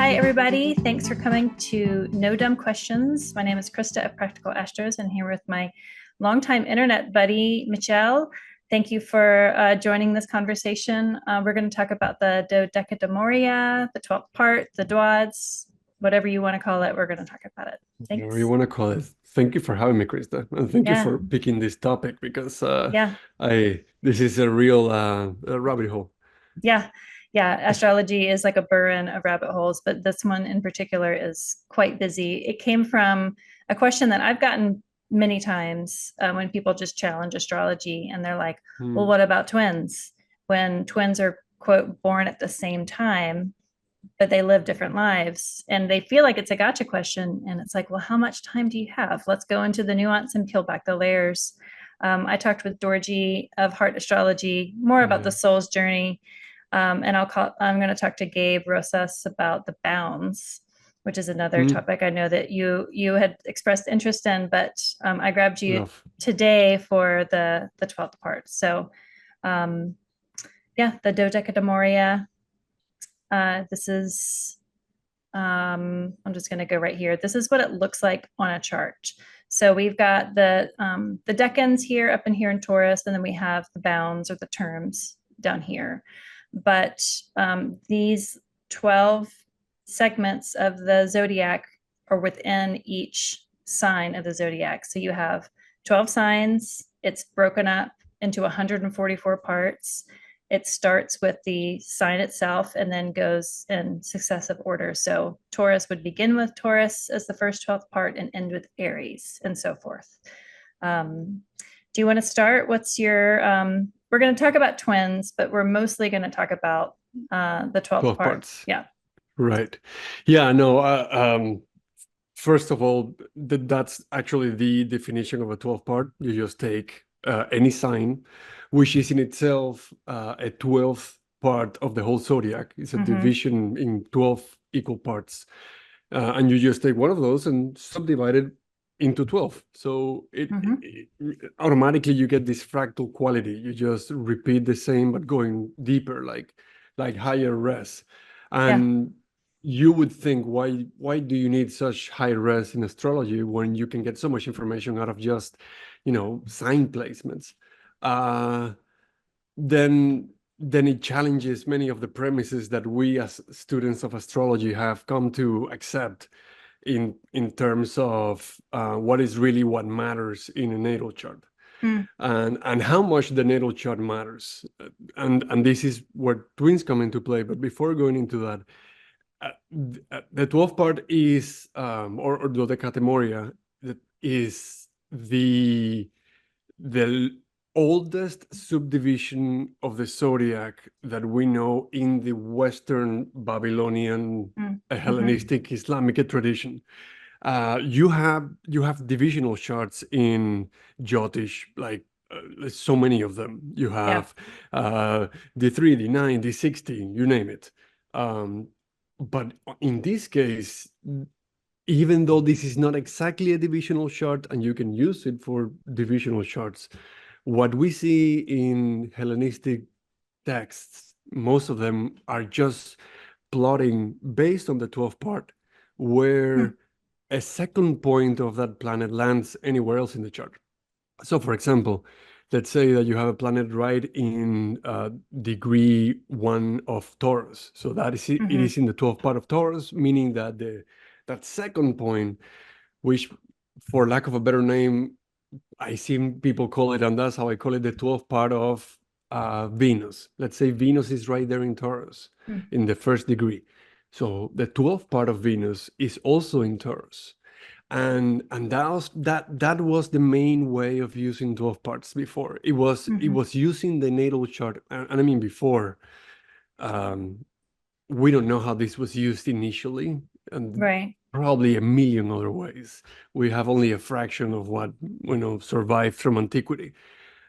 Hi, everybody. Thanks for coming to No Dumb Questions. My name is Christa of Practical Astros, and here with my longtime internet buddy, Michel. Thank you for joining this conversation. We're going to talk about the Dodecatemoria, the 12th part, the Dwads, whatever you want to call it. We're going to talk about it. Thanks. Whatever you want to call it. Thank you for having me, Krista, and thank you for picking this topic because this is a real rabbit hole. Yeah. Astrology is like a burn of rabbit holes, but this one in particular is quite busy. It came from a question that I've gotten many times when people just challenge astrology and they're like, well, what about twins? When twins are, quote, born at the same time, but they live different lives and they feel like it's a gotcha question. And it's like, well, how much time do you have? Let's go into the nuance and peel back the layers. I talked with Dorji of Heart Astrology more about the soul's journey. And I'm going to talk to Gabe Rosas about the bounds, which is another topic I know that you had expressed interest in, but I grabbed you today for the 12th part. So the Dodecatemoria. This is, I'm just going to go right here. This is what it looks like on a chart. So we've got the decans here, up in here in Taurus, and then we have the bounds or the terms down here. But these 12 segments of the zodiac are within each sign of the zodiac. So you have 12 signs. It's broken up into 144 parts. It starts with the sign itself and then goes in successive order. So Taurus would begin with Taurus as the first 12th part and end with Aries and so forth. Do you want to start? What's your... we're going to talk about twins, but we're mostly going to talk about the 12 parts. Yeah. Right. Yeah, no. First of all, that's actually the definition of a 12 part. You just take any sign, which is in itself a 12th part of the whole zodiac. It's a division in 12 equal parts. And you just take one of those and subdivide it into 12. So it automatically you get this fractal quality. You just repeat the same but going deeper, like higher res. And you would think, why do you need such high res in astrology when you can get so much information out of just sign placements? Then it challenges many of the premises that we as students of astrology have come to accept in terms of what matters in a natal chart, and how much the natal chart matters, and this is where twins come into play. But before going into that, the 12th part is or Dodecatemoria, that is the oldest subdivision of the zodiac that we know in the Western Babylonian Hellenistic Islamic tradition. You have divisional charts in Jyotish, like so many of them. You have D3, D9, D16, you name it. But in this case, even though this is not exactly a divisional chart and you can use it for divisional charts, what we see in Hellenistic texts, most of them are just plotting based on the 12th part, where a second point of that planet lands anywhere else in the chart. So, for example, let's say that you have a planet right in degree 1 of Taurus. So that is it is in the 12th part of Taurus, meaning that that second point, which, for lack of a better name, I see people call it, and that's how I call it, the 12th part of Venus. Let's say Venus is right there in Taurus in the first degree. So the 12th part of Venus is also in Taurus. And that was the main way of using 12 parts before. It was using the natal chart. And I mean, before, we don't know how this was used initially. And probably a million other ways. We have only a fraction of what survived from antiquity.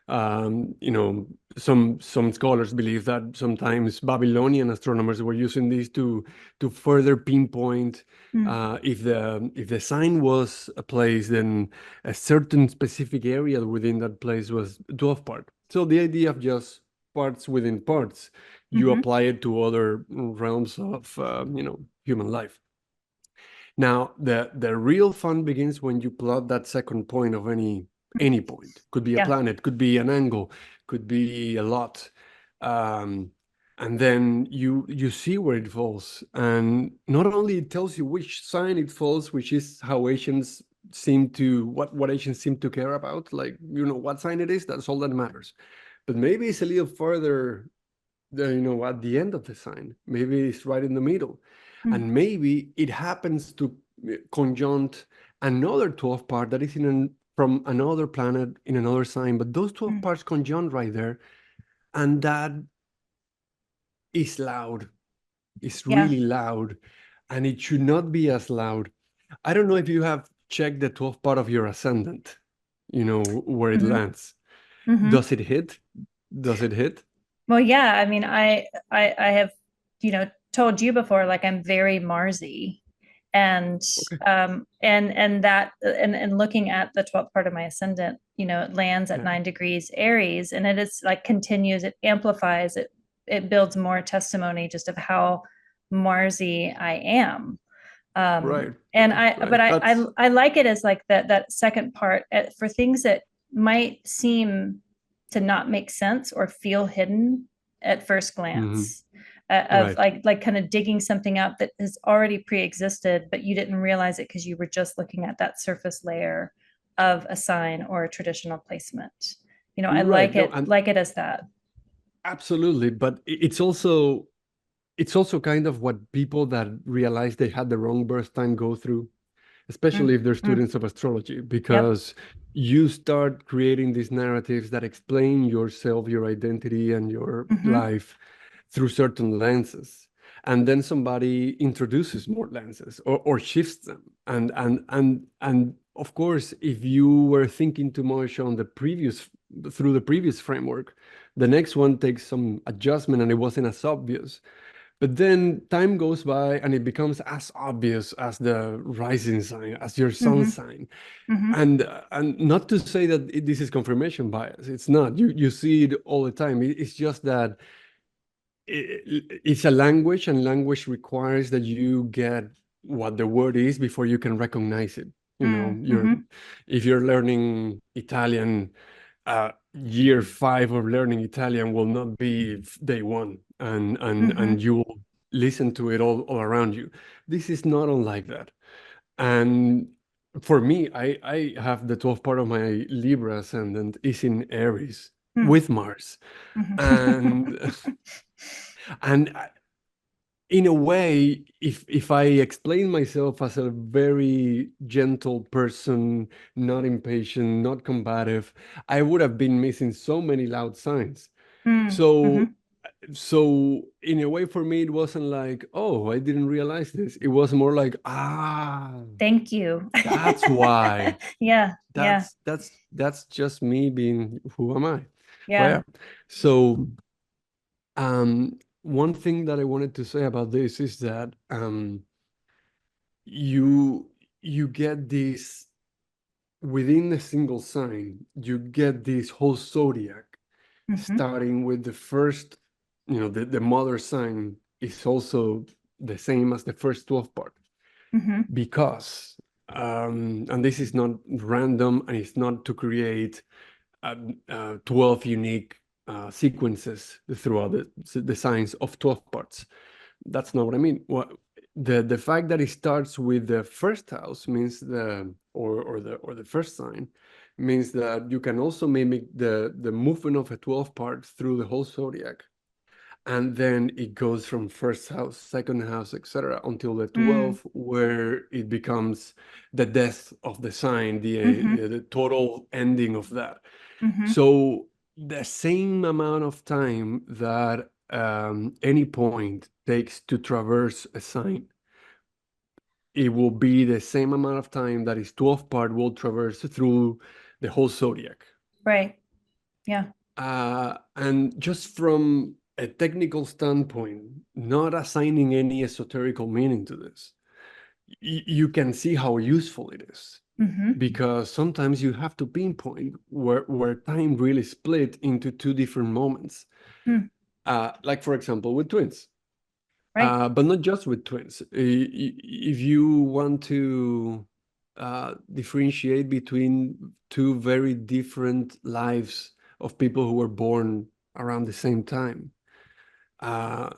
Some scholars believe that sometimes Babylonian astronomers were using these to further pinpoint if the sign was a place, then a certain specific area within that place was 12 part. So the idea of just parts within parts you apply it to other realms of, human life. Now, the real fun begins when you plot that second point of any point. Could be a planet, could be an angle, could be a lot. And then you see where it falls. And not only it tells you which sign it falls, which is how Asians seem to, what Asians seem to care about, like, what sign it is, that's all that matters. But maybe it's a little further, at the end of the sign. Maybe it's right in the middle. And maybe it happens to conjunct another 12 part that is from another planet in another sign, but those 12 parts conjunct right there, and that is loud. It's really loud, and it should not be as loud. I don't know if you have checked the 12th part of your ascendant, where it lands. Does it hit? Does it hit? Well, yeah. I mean, I have, told you before, like I'm very Marsy, and and looking at the 12th part of my ascendant, it lands at 9 degrees Aries, and it is like continues, it amplifies, it builds more testimony just of how Marsy I am. Right. And right. But I like it as like that second part for things that might seem to not make sense or feel hidden at first glance. Of like kind of digging something up that has already pre-existed, but you didn't realize it because you were just looking at that surface layer of a sign or a traditional placement. I like it as that. Absolutely, but it's also kind of what people that realize they had the wrong birth time go through, especially if they're students of astrology, because you start creating these narratives that explain yourself, your identity, and your life through certain lenses. And then somebody introduces more lenses or shifts them. And of course, if you were thinking too much on through the previous framework, the next one takes some adjustment and it wasn't as obvious. But then time goes by and it becomes as obvious as the rising sign, as your sun sign. And not to say that this is confirmation bias. It's not. You see it all the time. It's just that it's a language, and language requires that you get what the word is before you can recognize it. If you're learning Italian, year 5 of learning Italian will not be day 1, and you will listen to it all around you. This is not unlike that. And for me, I have the 12th part of my Libra ascendant is in Aries with Mars. And and in a way, if I explain myself as a very gentle person, not impatient, not combative, I would have been missing so many loud signs. So in a way, for me, it wasn't like, oh, I didn't realize this. It was more like, thank you. That's why. That's just me being, who am I? Yeah. So one thing that I wanted to say about this is that you get this within a single sign, you get this whole zodiac, starting with the first, the mother sign is also the same as the first 12 part, because and this is not random, and it's not to create 12 unique sequences throughout the signs of 12 parts. That's not what I mean. The fact that it starts with the first house means the first sign means that you can also mimic the movement of a 12 part through the whole zodiac, and then it goes from first house, second house, etc., until the 12, where it becomes the death of the sign, the total ending of that. So the same amount of time that any point takes to traverse a sign, it will be the same amount of time that its 12 part will traverse through the whole zodiac. Right. Yeah. And just from a technical standpoint, not assigning any esoterical meaning to this, you can see how useful it is. Because sometimes you have to pinpoint where time really split into 2 different moments. like for example, with twins. Right. But not just with twins. If you want to differentiate between two very different lives of people who were born around the same time, uh,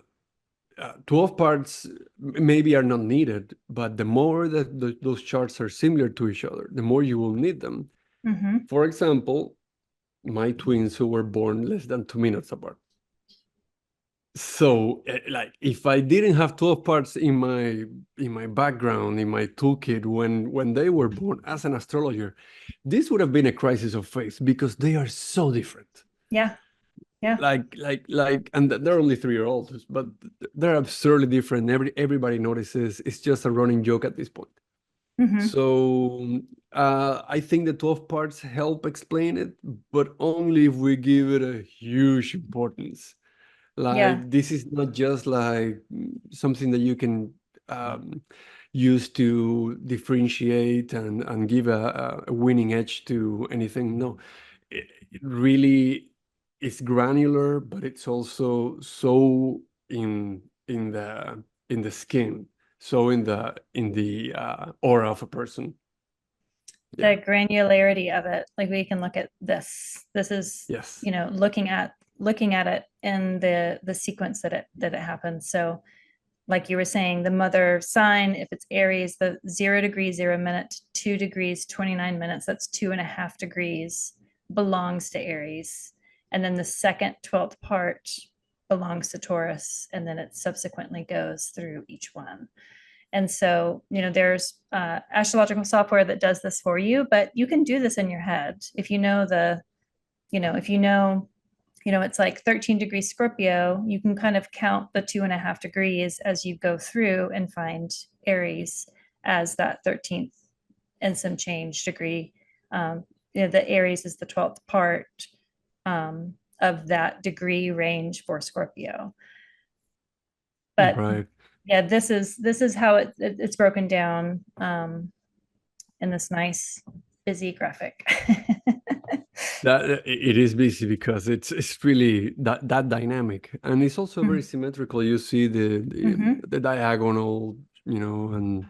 12 parts maybe are not needed, but the more that those charts are similar to each other, the more you will need them. Mm-hmm. For example, my twins who were born less than 2 minutes apart. So, like, if I didn't have 12 parts in my background, in my toolkit when they were born as an astrologer, this would have been a crisis of faith because they are so different. Yeah. Yeah. And they're only 3 year olds, but they're absurdly different. Everybody notices. It's just a running joke at this point. Mm-hmm. So I think the 12 parts help explain it, but only if we give it a huge importance. Yeah. Like, this is not just like something that you can use to differentiate and give a winning edge to anything. No, it really is granular, but it's also so in the skin, so in the aura of a person. Yeah. The granularity of it, like we can look at this is, Yes. looking at it in the sequence that it happens. So like you were saying, the mother sign, if it's Aries, the 0 degrees 0 minute to 2 degrees 29 minutes, that's 2.5 degrees, belongs to Aries. And then the second 12th part belongs to Taurus, and then it subsequently goes through each one. And so, there's astrological software that does this for you, but you can do this in your head. If you know it's like 13 degrees Scorpio, you can kind of count the 2.5 degrees as you go through and find Aries as that 13th and some change degree. The Aries is the 12th part of that degree range for Scorpio. But Right. yeah, this is how it's broken down in this nice busy graphic. That it is busy because it's really that dynamic, and it's also very Mm-hmm. symmetrical. You see the diagonal, and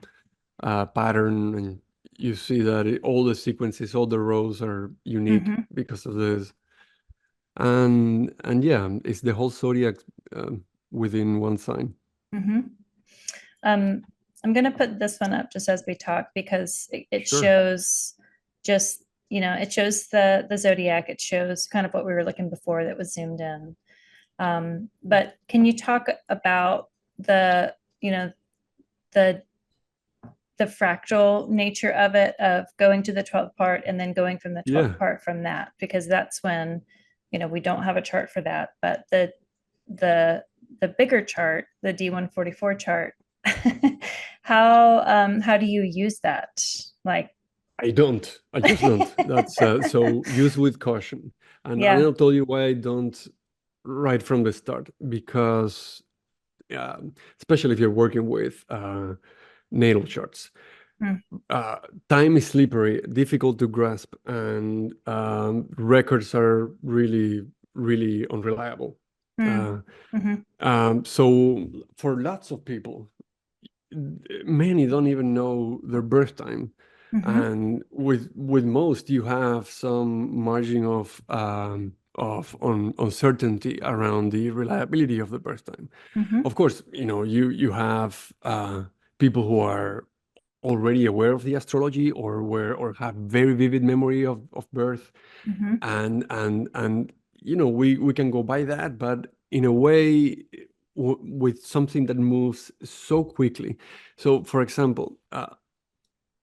pattern, and you see that all the sequences, all the rows are unique Mm-hmm. because of this. And yeah, it's the whole zodiac within one sign. Mm-hmm. Um, I'm going to put this one up just as we talk because it Sure. shows just, it shows the zodiac. It shows kind of what we were looking before that was zoomed in. But can you talk about the, the the fractal nature of it, of going to the 12th part and then going from the 12th Yeah. part from that, because that's when, we don't have a chart for that. But the bigger chart, the D144 chart, how do you use that? Like, I just don't. That's so use with caution. And yeah. I'll tell you why I don't right from the start, because especially if you're working with natal charts. Mm. Time is slippery, difficult to grasp, and records are really, really unreliable. Mm. Mm-hmm. So for lots of people, many don't even know their birth time. Mm-hmm. And with most, you have some margin of uncertainty around the reliability of the birth time. Mm-hmm. Of course, you have people who are already aware of the astrology, or have very vivid memory of birth, Mm-hmm. and we can go by that, but in a way, with something that moves so quickly. So for example,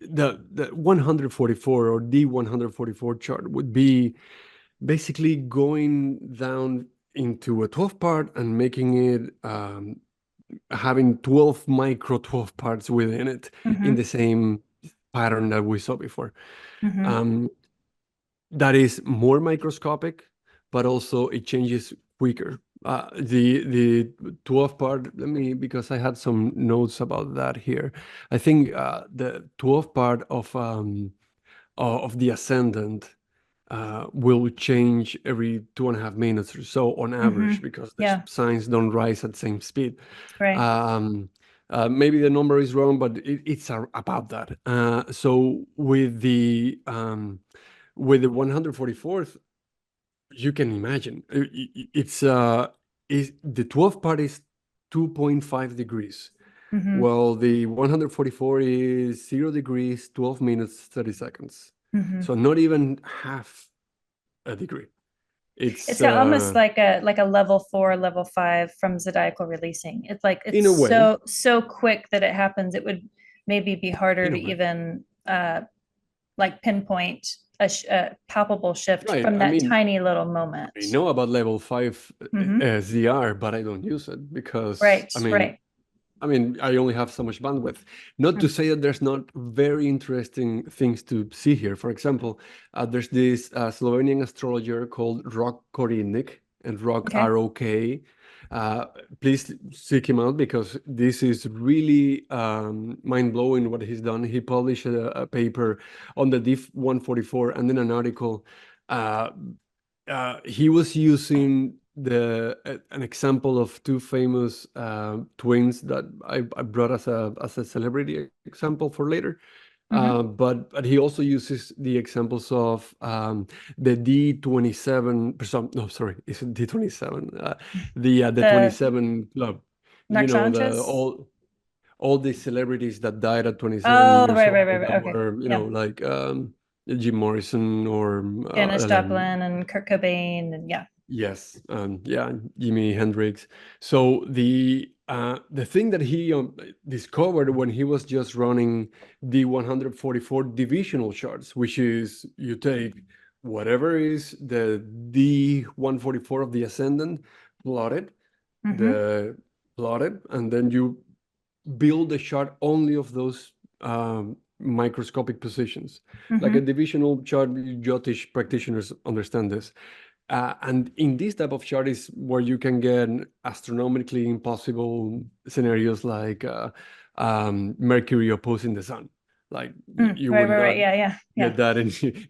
the 144 or D144 chart would be basically going down into a 12 part and making it having 12 micro 12 parts within it, Mm-hmm. in the same pattern that we saw before. Mm-hmm. That is more microscopic, but also it changes quicker. The 12 part, because I had some notes about that here. I think the 12 part of the ascendant will change every 2.5 minutes or so on average, because the Yeah. signs don't rise at the same speed. Right. Maybe the number is wrong, but it's about that. So with the 144th, you can imagine it's the 12th part is 2.5 degrees. Mm-hmm. Well, the 144 is 0 degrees, 12 minutes, 30 seconds. Mm-hmm. So not even half a degree. It's It's almost like a level 4, level 5 from zodiacal releasing. It's like in it's a way, so quick that it happens. It would maybe be harder in a to way, even like pinpoint a palpable shift right. from that tiny little moment. I know about level 5 Hmm. ZR, but I don't use it because Right, right. I only have so much bandwidth. Not to say that there's not very interesting things to see here. For example, there's this Slovenian astrologer called Rok Korinnik, and Rok, Okay. ROK. Please seek him out, because this is really mind-blowing what he's done. He published a paper on the DIF 144 and then an article. He was using an example of two famous twins that I brought as a celebrity example for later. But he also uses the examples of the D27. No, sorry, it's D27. The The 27 club. You know, the Nakshantras. all the celebrities that died at 27 Oh, years right, right, right, old, right. that Okay. were, Yeah. like Jim Morrison or Janis Joplin and Kurt Cobain and yeah. yes, yeah, Jimi Hendrix. So the thing that he discovered when he was just running the 144 divisional charts, which is you take whatever is the D144 of the ascendant, plot it, Mm-hmm. the plot it, and then you build a chart only of those microscopic positions. Like a Mm-hmm. divisional chart, Jyotish practitioners understand this. And in this type of chart is where you can get astronomically impossible scenarios like Mercury opposing the sun. Like you Right, would right, not right. Yeah, yeah, yeah. get that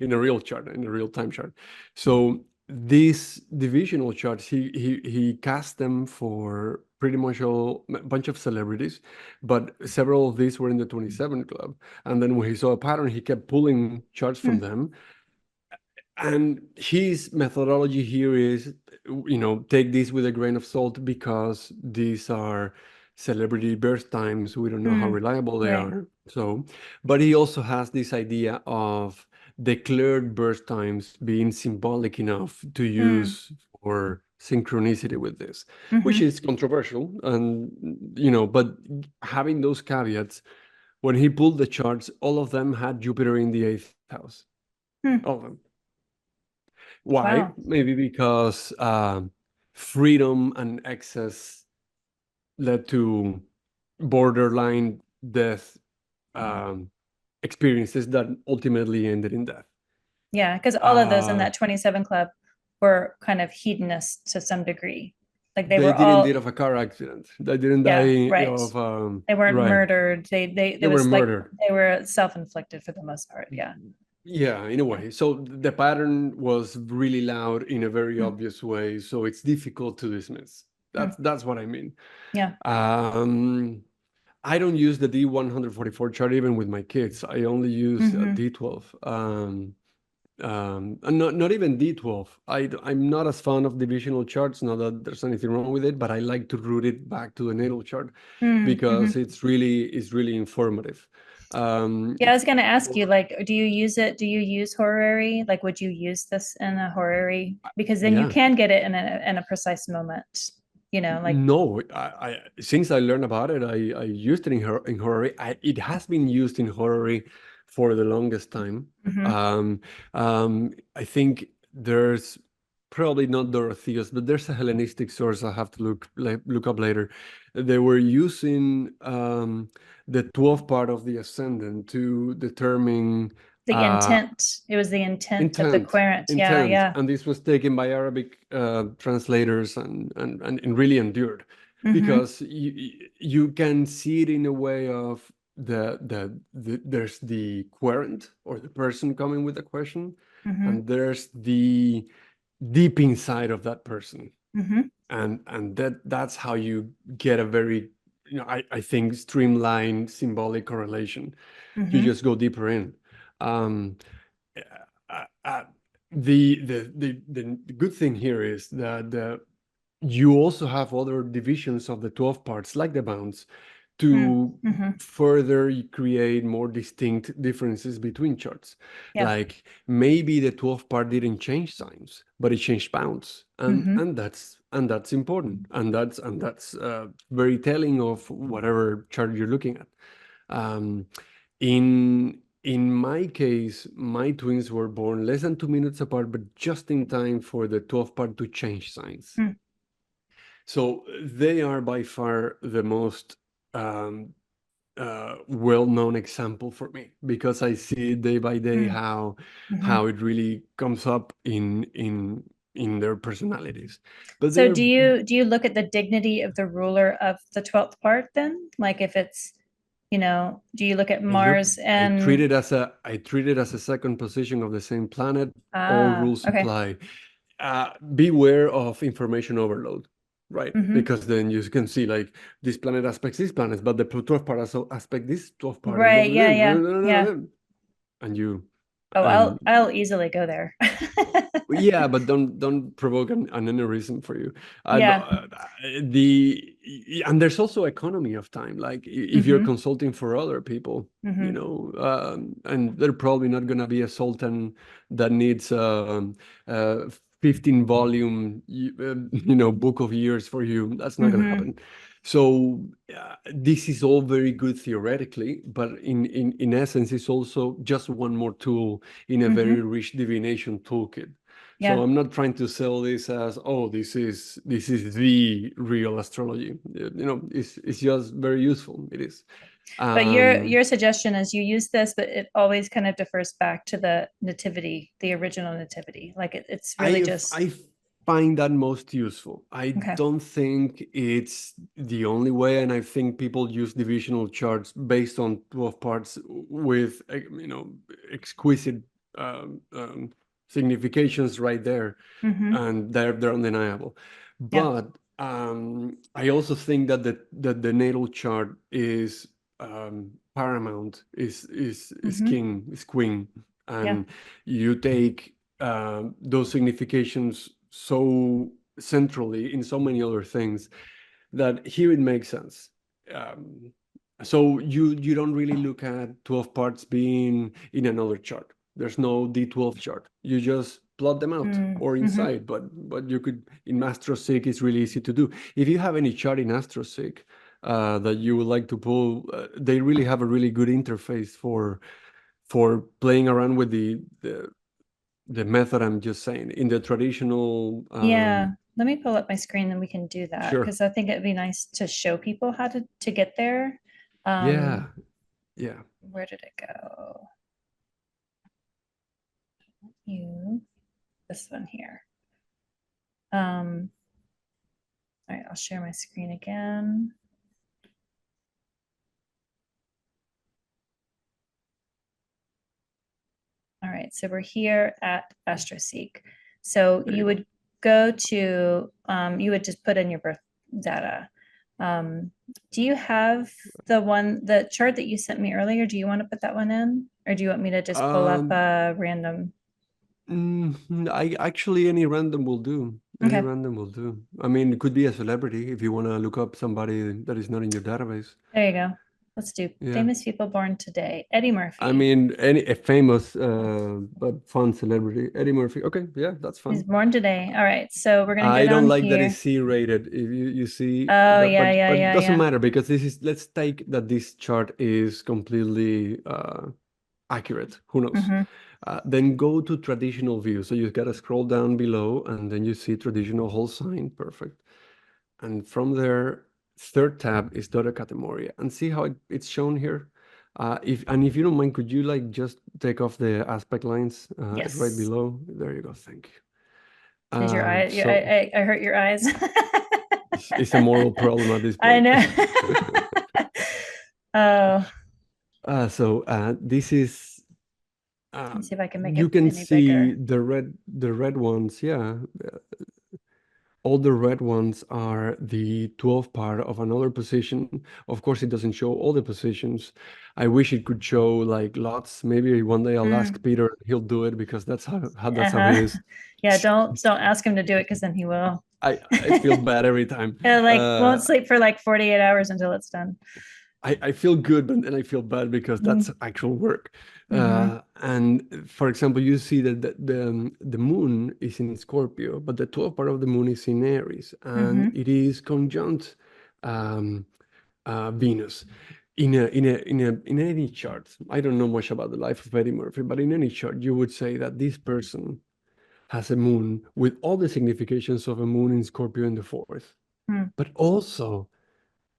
in a real chart, in a real time chart. So these divisional charts, he cast them for pretty much a bunch of celebrities, but several of these were in the 27 club. And then when he saw a pattern, he kept pulling charts from them. And his methodology here is, take this with a grain of salt, because these are celebrity birth times. We don't know how reliable they Right. are. So, but he also has this idea of declared birth times being symbolic enough to use for synchronicity with this, which Mm-hmm. is controversial. And, but having those caveats, when he pulled the charts, all of them had Jupiter in the eighth house. All of them. Why? Wow. Maybe because freedom and excess led to borderline death experiences that ultimately ended in death. Yeah, because all of those in that 27 club were kind of hedonists to some degree. Like they They were didn't die all, of a car accident. They didn't yeah, die right. of They weren't right. murdered. They They it were was like murdered. they were self-inflicted for the most part. Yeah. Yeah, in a way. So the pattern was really loud in a very Mm, obvious way. So it's difficult to dismiss. mm. That's what I mean. Yeah. Um, I don't use the D144 chart even with my kids. I only use Hmm. D12. And not even D12. I'm not as fond of divisional charts, not that there's anything wrong with it, but I like to root it back to the natal chart, Mm-hmm. because it's really informative. Yeah, I was going to ask you, For like, do you use it? Do you use horary? Like, would you use this in a horary? Because then you yeah. can get it in a precise moment, like, No, since I learned about it, I used it in horary. It has been used in horary for the longest time. hmm I think there's probably not Dorotheus, but there's a Hellenistic source I have to look up later. They were using the 12th part of the ascendant to determine the uh, intent. It was the intent of the intent querent. Yeah, intent, yeah. and this was taken by Arabic translators, and really endured, Hmm. because you can see it in a way of there's the querent, or the person coming with the question, and there's the deep inside of that person. And that's how you get a very, I think, streamlined symbolic correlation. You just go deeper in. The good thing here is that you also have other divisions of the 12 parts, like the bounds, to further create more distinct differences between charts. Like maybe the 12th part didn't change signs, but it changed bounds, and that's important, and that's very telling of whatever chart you're looking at. In my case, my twins were born less than 2 minutes apart, but just in time for the 12th part to change signs. So they are by far the most well-known example for me, because I see day by day how it really comes up in their personalities. But so do you look at the dignity of the ruler of the 12th part then? Like if it's, do you look at Mars and I treat it as a second position of the same planet. All rules apply. Beware of information overload, right? Because then you can see like this planet aspects this planet, but the 12th part also aspect this 12th part. Right. Yeah. And you. I'll easily go there. Yeah, but don't provoke an aneurysm for you. Yeah. And there's also economy of time. Like if you're consulting for other people, and they're probably not going to be a sultan that needs 15 volume book of years for you. That's not going to happen. So this is all very good theoretically, but in essence, it's also just one more tool in a very rich divination toolkit. So I'm not trying to sell this as, oh, this is the real astrology. It's just very useful. It is. But your suggestion is you use this, but it always kind of defers back to the nativity, the original nativity. Like it's really I find that most useful. I don't think it's the only way, and I think people use divisional charts based on 12 parts with exquisite significations right there, and they're undeniable. But I also think that the natal chart is paramount, is king, is queen, and you take those significations so centrally in so many other things that here it makes sense. So you don't really look at 12 parts being in another chart. There's no D12 chart. You just plot them out or inside, but you could, in AstroSeek, it's really easy to do. If you have any chart in AstroSeek that you would like to pull, they really have a really good interface for playing around with the method I'm just saying. In the traditional let me pull up my screen and we can do that, because I think it'd be nice to show people how to get there. Yeah. Where did it go? This one here. All right, I'll share my screen again. All right, so we're here at AstroSeek. So you would go to, you would just put in your birth data. Do you have the chart that you sent me earlier? Do you want to put that one in? Or do you want me to just pull up a random? I actually, any random will do. Any random will do. I mean, it could be a celebrity if you want to look up somebody that is not in your database. There you go. Let's do famous people born today. Eddie Murphy. I mean, a famous but fun celebrity. Eddie Murphy. Okay, yeah, that's fine. He's born today. All right, so we're gonna go I don't like here. that it's C-rated. If you see. Oh, that, yeah, but it doesn't matter, because this is. Let's take that this chart is completely accurate. Who knows? Then go to traditional view. So you got to scroll down below, and then you see traditional whole sign. Perfect. And from there, third tab is Dodecatemoria, and see how it's shown here. If you don't mind, could you like just take off the aspect lines right below? There you go. Thank you. Is your eye? So, I hurt your eyes. It's a moral problem at this point. I know. So this is Let me see if I can make you it can any see bigger. the red ones. Yeah, all the red ones are the 12th part of another position. Of course, it doesn't show all the positions. I wish it could show like lots. Maybe one day I'll ask Peter, he'll do it because that's how he is. Yeah, don't ask him to do it because then he will. I feel bad every time. Like won't sleep for like 48 hours until it's done. I feel good, but then I feel bad because that's actual work. And for example, you see that the moon is in Scorpio, but the 12th part of the moon is in Aries, and it is conjunct um, Venus. In any chart, I don't know much about the life of Eddie Murphy, but in any chart, you would say that this person has a moon with all the significations of a moon in Scorpio in the 4th, but also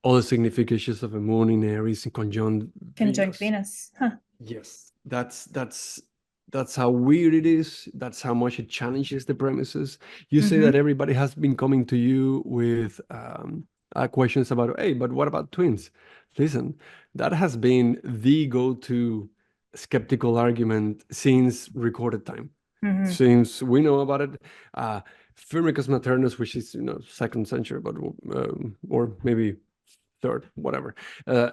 all the significations of a moon in Aries in conjunct Venus. Huh. Yes, that's how weird it is. That's how much it challenges the premises. You say that everybody has been coming to you with questions about, hey, but what about twins? Listen, that has been the go-to skeptical argument since recorded time. Since we know about it, Firmicus Maternus, which is 2nd century, but or maybe third, whatever.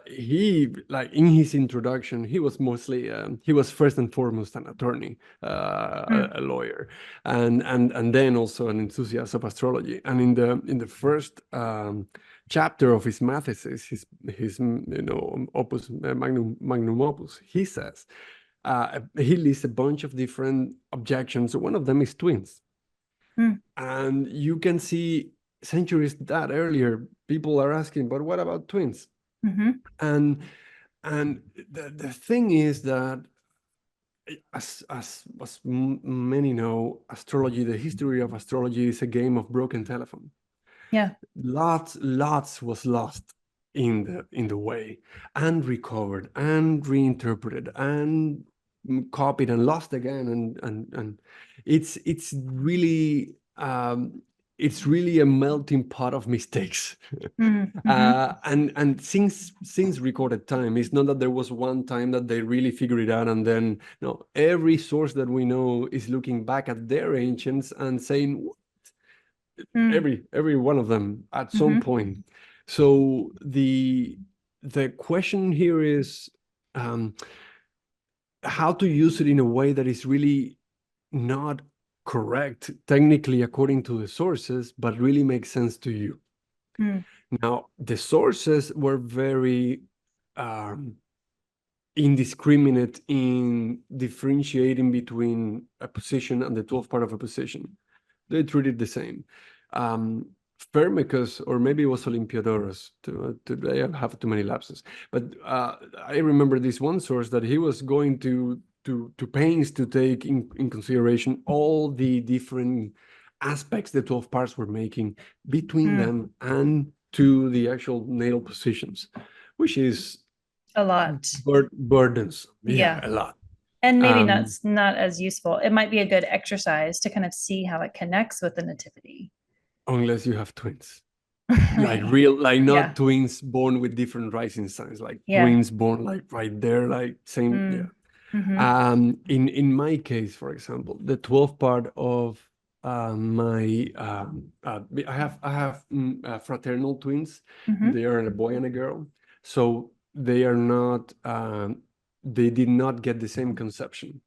He, like in his introduction, he was mostly he was first and foremost an attorney, a lawyer, and then also an enthusiast of astrology. And in the first chapter of his mathesis, his opus magnum opus, he says he lists a bunch of different objections. One of them is twins, and you can see centuries that earlier people are asking, but what about twins? And the thing is that as many know, astrology, the history of astrology is a game of broken telephone. Yeah. Lots was lost in the way, and recovered and reinterpreted and copied and lost again, and it's really it's really a melting pot of mistakes. And since recorded time, it's not that there was one time that they really figured it out, and then no, every source that we know is looking back at their ancients and saying every one of them at some point. So the question here is how to use it in a way that is really not correct technically according to the sources, but really makes sense to you. Now, the sources were very indiscriminate in differentiating between a position and the 12th part of a position. They treated the same. Firmicus, or maybe it was Olympiodorus. Today I have too many lapses. But I remember this one source that he was going to pains to take in consideration all the different aspects the 12 parts were making between them and to the actual natal positions, which is a lot. Burdensome. Yeah, a lot. And maybe that's not as useful. It might be a good exercise to kind of see how it connects with the nativity. Unless you have twins. Like real, like not twins born with different rising signs, like twins born like right there, like same. In my case, for example, the 12th part of my I have fraternal twins. They are a boy and a girl, so they are not they did not get the same conception.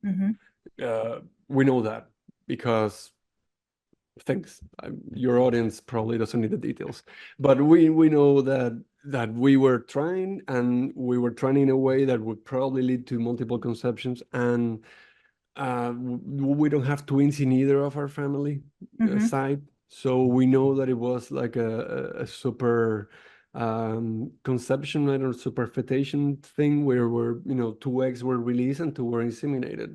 We know that because thanks. Your audience probably doesn't need the details, but we know that we were trying, and we were trying in a way that would probably lead to multiple conceptions, and we don't have twins in either of our family side, so we know that it was like a super conception or superfetation thing where two eggs were released and two were inseminated.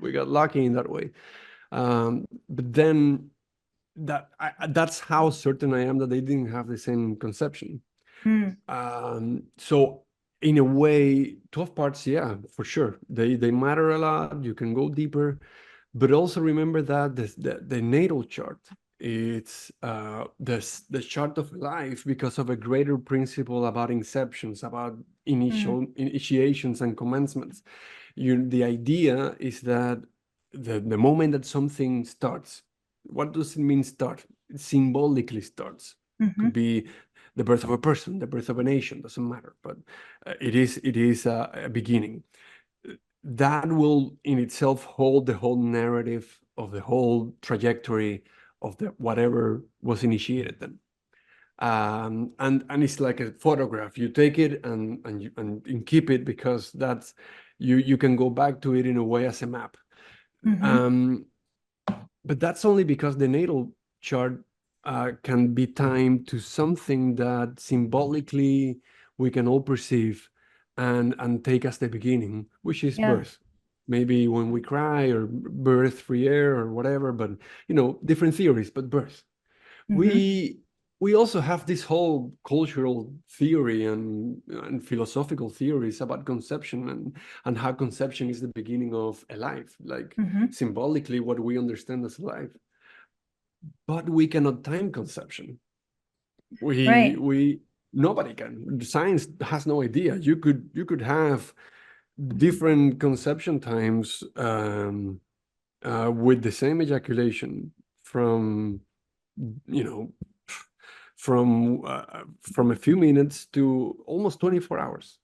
We got lucky in that way. But then that's how certain I am that they didn't have the same conception. So in a way, 12 parts, yeah, for sure. They matter a lot. You can go deeper, but also remember that the natal chart, it's the chart of life because of a greater principle about inceptions, about initiations and commencements. The idea is that the moment that something starts, what does it mean start? It symbolically starts. Could be the birth of a person, the birth of a nation, doesn't matter, but it is a beginning. That will in itself hold the whole narrative of the whole trajectory of the whatever was initiated then. And it's like a photograph. You take it and keep it, because that's you can go back to it in a way as a map. But that's only because the natal chart can be timed to something that symbolically we can all perceive and take as the beginning, which is birth. Maybe when we cry, or birth, free air, or whatever, but different theories, but birth. We also have this whole cultural theory and philosophical theories about conception and how conception is the beginning of a life, like symbolically what we understand as life. But we cannot time conception. Nobody can. Science has no idea. You could have different conception times with the same ejaculation from from a few minutes to almost 24 hours,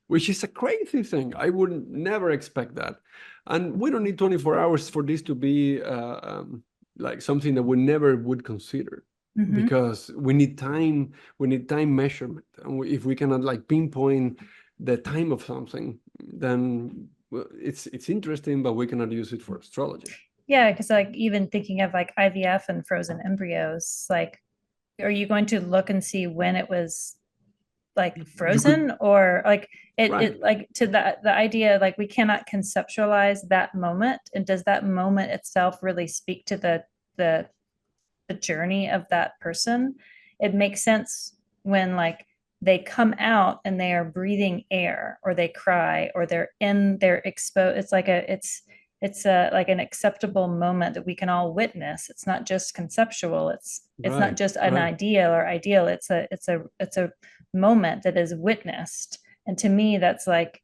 which is a crazy thing. I would never expect that. And we don't need 24 hours for this to be like something that we never would consider, because we need time measurement. And if we cannot like pinpoint the time of something, then it's interesting, but we cannot use it for astrology. Yeah, because like even thinking of like IVF and frozen embryos, like, are you going to look and see when it was like frozen, or like it like to the idea, like we cannot conceptualize that moment, and does that moment itself really speak to the journey of that person? It makes sense when like they come out and they are breathing air, or they cry, or they're in their exposed. It's like it's a like an acceptable moment that we can all witness. It's not just conceptual. It's not just an ideal or ideal. It's a moment that is witnessed. And to me, that's like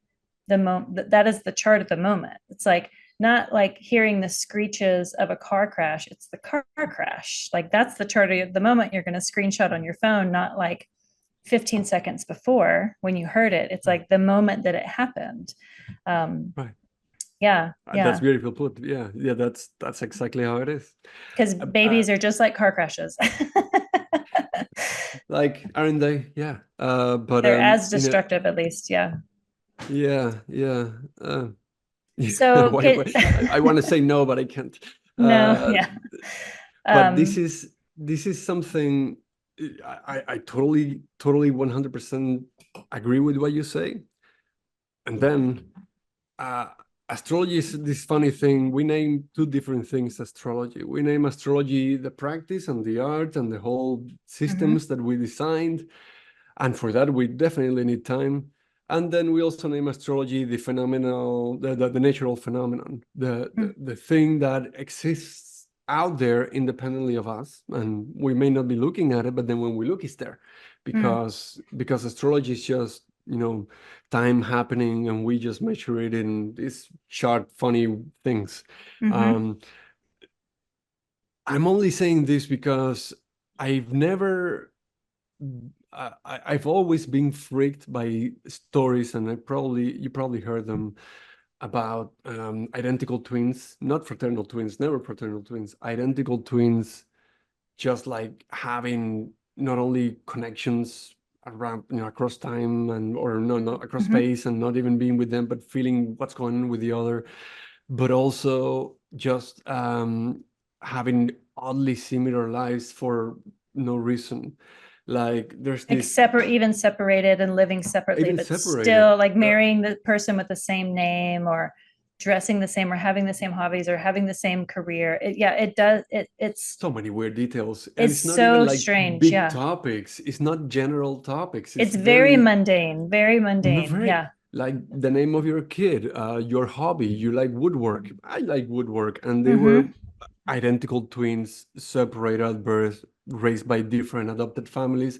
the moment that is the chart of the moment. It's like not like hearing the screeches of a car crash. It's the car crash. Like that's the chart of the moment you're going to screenshot on your phone, not like 15 seconds before when you heard it. It's like the moment that it happened. Yeah. That's beautiful put. Yeah, that's exactly how it is. Because babies are just like car crashes. Like, aren't they? Yeah. But they're as destructive, at least. Yeah. Yeah. So I want to say no, but I can't. No. Yeah. But this is something I totally 100% agree with what you say. And then astrology is this funny thing. We name two different things astrology. We name astrology the practice and the art and the whole systems that we designed. And for that, we definitely need time. And then we also name astrology the phenomenal, the natural phenomenon, the thing that exists out there independently of us. And we may not be looking at it, but then when we look, it's there. Because astrology is just, time happening, and we just measure it in these short, funny things. I'm only saying this because I've always been freaked by stories, and you probably heard them, about identical twins, not fraternal twins, never fraternal twins, identical twins, just like having not only connections around, across time or not across space, and not even being with them, but feeling what's going on with the other, but also just having oddly similar lives for no reason. Like there's this even separated and living separately, but still like marrying the person with the same name, or dressing the same, or having the same hobbies, or having the same career. It's so many weird details, and it's not so even like strange. big topics. It's not general topics. It's very mundane, yeah. Like the name of your kid, your hobby. You like woodwork. I like woodwork. And they were identical twins, separated at birth, raised by different adopted families.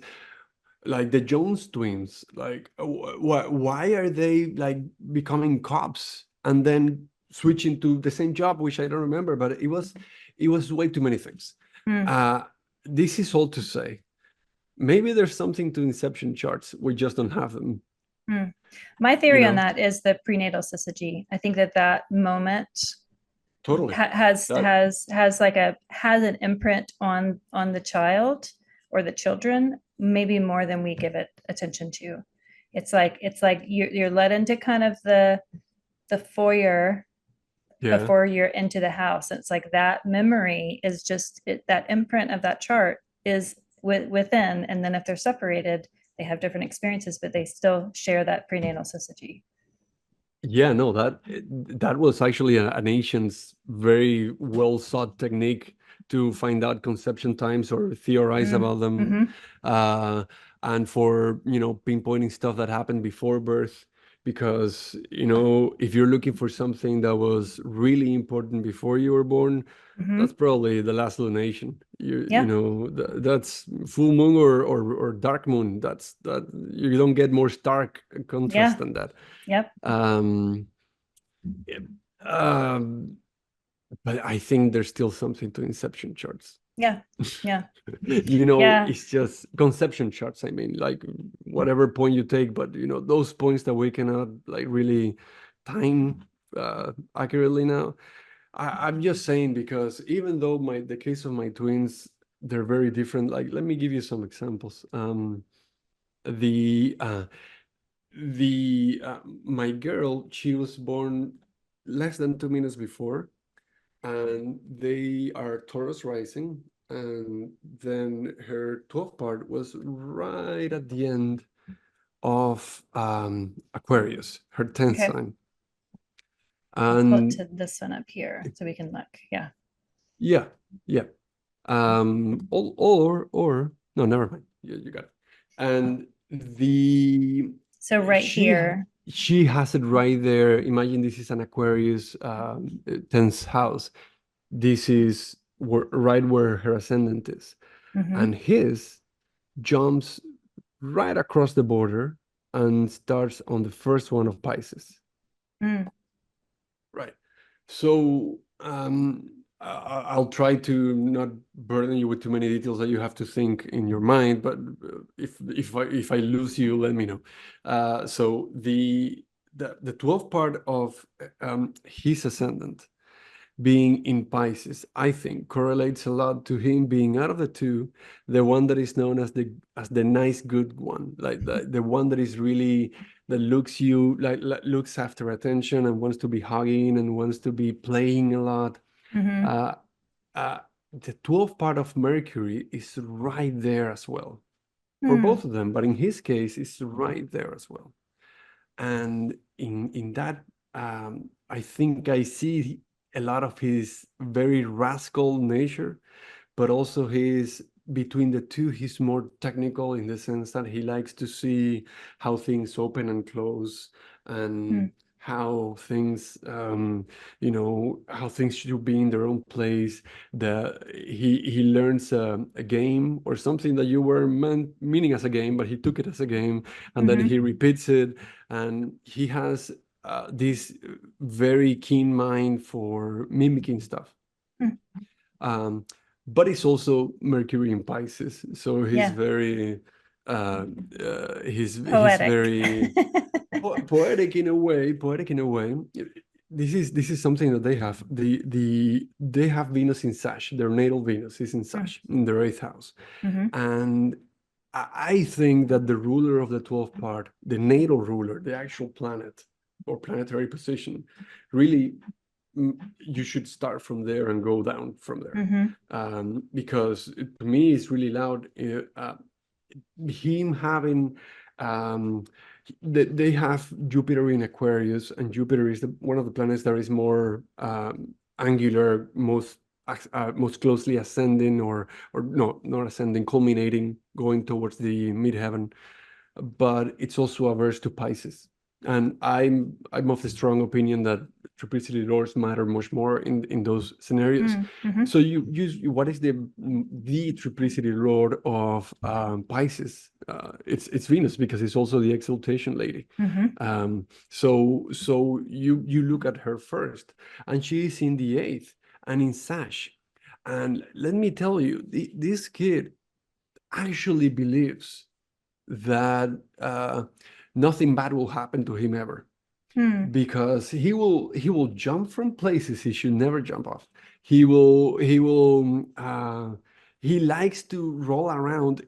like the Jones twins, like why are they like becoming cops and then switching to the same job, which I don't remember, but it was way too many things. Mm. This is all to say, maybe there's something to inception charts. We just don't have them, Mm. My you theory on know? that is the prenatal syzygy. I think that that moment Totally. That, has an imprint on the child or the children, maybe more than we give it attention to. It's like you're led into kind of the foyer yeah. before you're into the house. It's like that memory is just that imprint of that chart is within, and then if they're separated, they have different experiences, but they still share that prenatal syzygy. Yeah, no, that was actually an ancient's very well sought technique to find out conception times or theorize about them, Mm-hmm. uh, and for, you know, pinpointing stuff that happened before birth. Because, you know, if you're looking for something that was really important before you were born, Mm-hmm. that's probably the last lunation. You Yeah. know, that's full moon or dark moon. That you don't get more stark contrast Yeah. than that. Yep. Um, um, but I think there's still something to inception charts. Yeah. Yeah. You know, Yeah. it's just conception charts. I mean, like whatever point you take, but you know, those points that we cannot like really time accurately now. I'm just saying because even though the case of my twins, they're very different. Like, let me give you some examples. The my girl, she was born less than 2 minutes before, and they are Taurus rising, and then her 12th part was right at the end of Aquarius, her 10th Okay. sign. I'll pull it And to this one up here so we can look. Yeah. yeah, yeah. Or no, never mind. You got it. And the So right she here. she has it right there. Imagine this is an Aquarius 10th house. This is right where her ascendant is, Mm-hmm. and his jumps right across the border and starts on the first one of Pisces. Mm. Right. So I'll try to not burden you with too many details that you have to think in your mind. But if I lose you, let me know. So the 12th part of his ascendant being in Pisces, I think correlates a lot to him being out of the two, the one that is known as the nice good one, like the one that is really that looks you like looks after attention and wants to be hugging and wants to be playing a lot. Mm-hmm. Uh, uh, the 12th part of Mercury is right there as well for Mm. both of them, but in his case, it's right there as well. And in that, I think I see a lot of his very rascal nature, but also his between the two, he's more technical in the sense that he likes to see how things open and close and Mm. how things you know, how things should be in their own place. He learns a game or something that you were meaning as a game, but he took it as a game, and then Mm-hmm. he repeats it, and he has this very keen mind for mimicking stuff. Mm. um, but it's also Mercury in Pisces, so he's Yeah. very he's Poetic. very poetic in a way. Poetic in a way. This is something that they have. They have Venus in Sag. Their natal Venus is in Sag in their 8th house, Mm-hmm. and I think that the ruler of the 12th part, the natal ruler, the actual planet or planetary position, really you should start from there and go down from there. Mm-hmm. Because to me it's really loud. Him having they have Jupiter in Aquarius, and Jupiter is one of the planets that is more angular, most closely ascending, or no, not ascending, culminating, going towards the midheaven. But it's also averse to Pisces. And I'm of the strong opinion that triplicity lords matter much more in those scenarios. Mm-hmm. So what is the triplicity lord of Pisces? It's Venus, because it's also the exaltation lady. Mm-hmm. So you look at her first, and she is in the eighth and in Sash. And let me tell you, this kid actually believes that nothing bad will happen to him ever, Mm. because he will jump from places he should never jump off. He likes to roll around.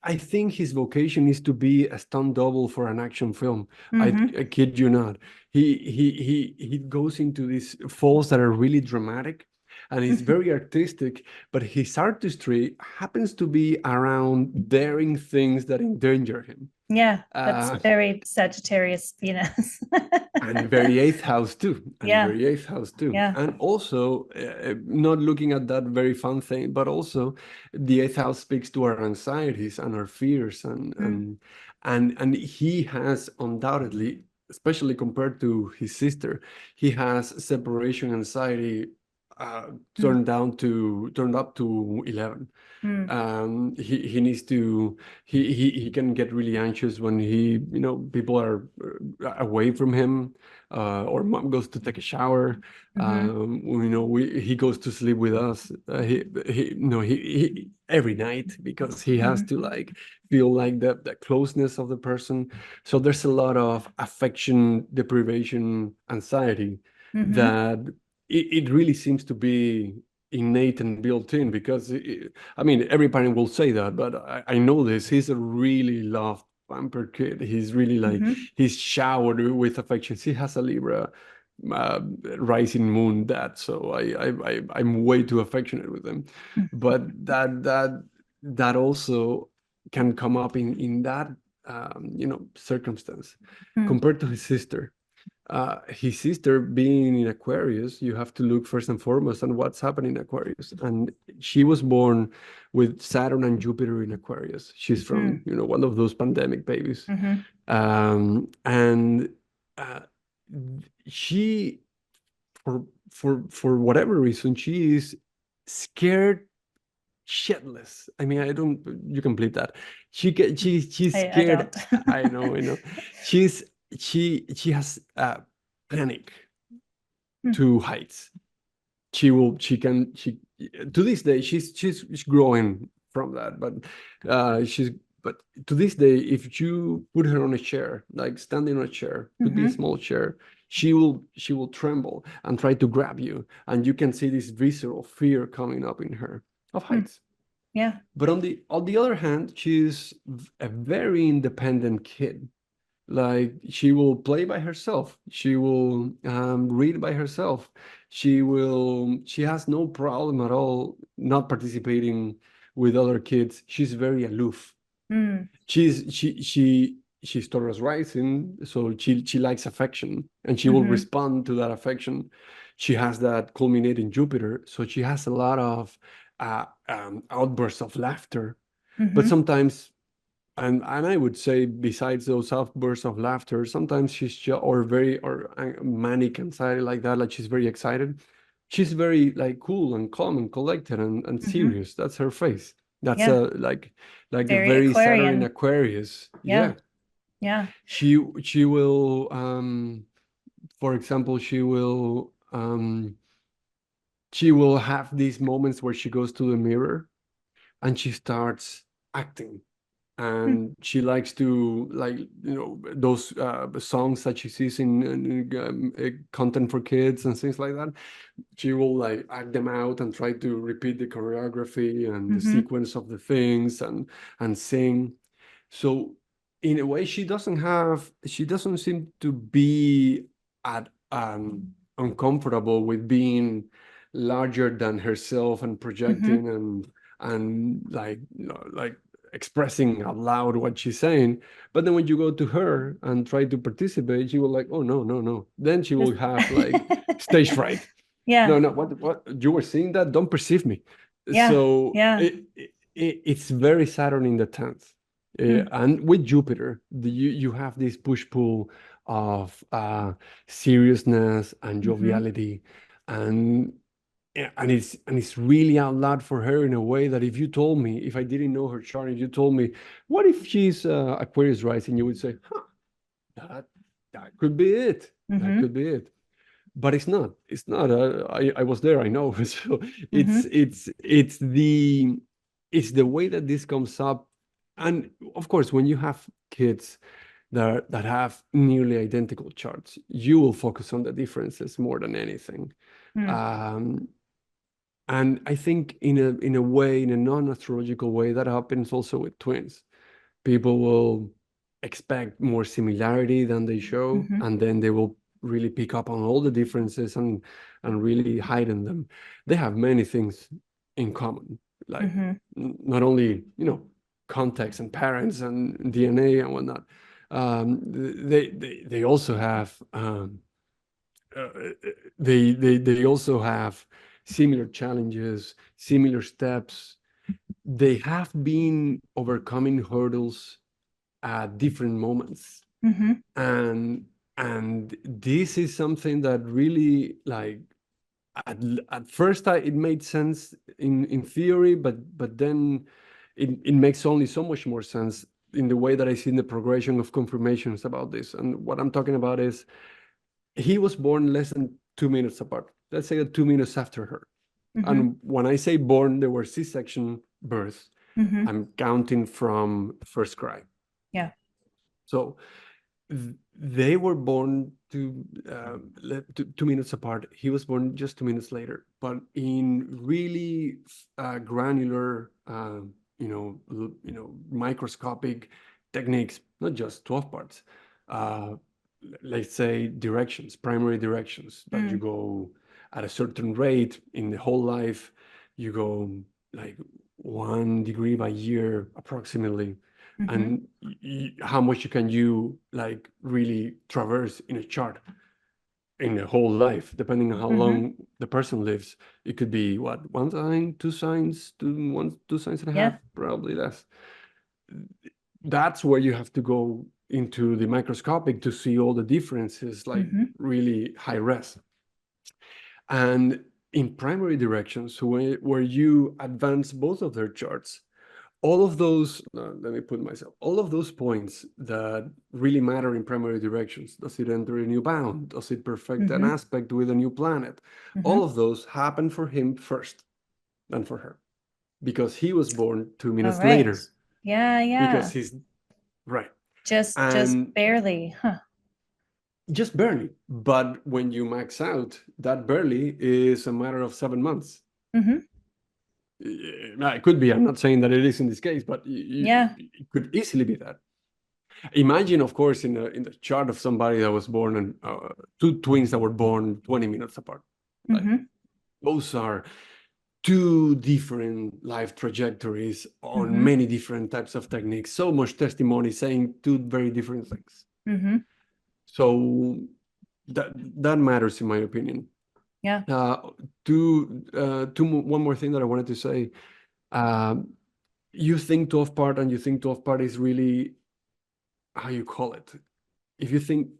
I think his vocation is to be a stunt double for an action film. Mm-hmm. I kid you not. He goes into these falls that are really dramatic, and he's very artistic, but his artistry happens to be around daring things that endanger him. Yeah, that's Uh, very Sagittarius Venus. and very eighth house too, Yeah, yeah. and also not looking at that very fun thing, but also the eighth house speaks to our anxieties and our fears, Mm. and he has undoubtedly, especially compared to his sister, he has separation anxiety uh, Mm. turned up to 11. Mm. He needs to, he can get really anxious when people are away from him, or mom goes to take a shower. Mm-hmm. He goes to sleep with us, he every night, because he has Mm-hmm. to like feel like the closeness of the person. So there's a lot of affection deprivation anxiety Mm-hmm. that it really seems to be innate and built in, because I mean, every parent will say that, but I know this. He's a really loved, pampered kid. He's really like, Mm-hmm. he's showered with affections. He has a Libra uh, rising moon dad, so I'm way too affectionate with him. But that also can come up in that circumstance, Mm-hmm. compared to his sister being in Aquarius. You have to look first and foremost on what's happening in Aquarius. And she was born with Saturn and Jupiter in Aquarius. She's from, one of those pandemic babies. Mm-hmm. And uh, she, for whatever reason, she is scared shitless. I mean, I don't, you can believe that. She's I scared. don't. I know. She's, she has panic Mm. to heights. She to this day, she's growing from that, but to this day, if you put her on a chair, like standing on a chair, could be a Mm-hmm. small chair, she will tremble and try to grab you, and you can see this visceral fear coming up in her of Mm. heights. Yeah. But on the other hand, she's a very independent kid. Like, she will play by herself. She will read by herself. She has no problem at all not participating with other kids. She's very aloof. Mm. She's Taurus rising, so she likes affection, and she will Mm-hmm. respond to that affection. She has that culminating Jupiter, so she has a lot of outbursts of laughter. But Mm-hmm. sometimes, and I would say, besides those outbursts of laughter, sometimes she's manic anxiety like that, like she's very excited. She's very like cool and calm and collected and Mm-hmm. serious. That's her face. That's Yeah. like a Very very Saturn in Aquarian. Aquarius. Yeah. Yeah. Yeah. She will for example, she will have these moments where she goes to the mirror and she starts acting, Mm. and she likes to, like, those songs that she sees in content for kids and things like that. She will like act them out and try to repeat the choreography and the Mm-hmm. sequence of the things, and sing. So in a way, she doesn't seem to be at uncomfortable with being larger than herself and Mm-hmm. projecting and like, like expressing out loud what she's saying. But then when you go to her and try to participate, she will like, oh, no, no, no. Then she This- will have like stage fright. No, Yeah. no, what you were saying, that, don't perceive me. Yeah. So Yeah. it's very Saturn in the 10th. And with Jupiter, you have this push-pull of seriousness and joviality, and it's really out loud for her in a way that if you told me, if I didn't know her chart, if you told me, what if she's Aquarius rising, you would say, huh, that could be it. That could be it. But it's not. It's not. I was there. I know. So it's the way that this comes up, and of course, when you have kids that have nearly identical charts, you will focus on the differences more than anything. And I think in a way, in a non-astrological way, that happens also with twins. People will expect more similarity than they show, and then they will really pick up on all the differences and really heighten them. They have many things in common, like not only context and parents and DNA and whatnot. They also have they also have similar challenges, similar steps. They have been overcoming hurdles at different moments. And this is something that really, like, at first it made sense in theory, but then it makes only so much more sense in the way that I see in the progression of confirmations about this. And what I'm talking about is, he was born less than 2 minutes apart. Let's say 2 minutes after her. And when I say born, there were C-section births. I'm counting from first cry. Yeah. So they were born 2 minutes apart. He was born just 2 minutes later, but in really granular, microscopic techniques, not just 12 parts. Let's say directions, primary directions, that you go at a certain rate in the whole life. You go like 1 degree by year approximately. And how much can you like really traverse in a chart in a whole life, depending on how long the person lives. It could be what, 1 sign, 2 signs, 2 signs and a half, probably less. That's where you have to go into the microscopic to see all the differences, like really high res. And in primary directions, where you advance both of their charts, all of those, all of those points that really matter in primary directions. Does it enter a new bound? Does it perfect an aspect with a new planet? All of those happen for him first than for her, because he was born 2 minutes later. Yeah. Because he's right. Just barely, huh? Just barely. But when you max out, that barely is a matter of 7 months. It could be. I'm not saying that it is in this case, but it could easily be that. Imagine, of course, in the chart of somebody that was born, and 2 twins that were born 20 minutes apart. Like, those are 2 different life trajectories on many different types of techniques. So much testimony saying 2 very different things. So that matters, in my opinion. Yeah. One more thing that I wanted to say. You think 12 part, and you think 12 part is really, how you call it. If you think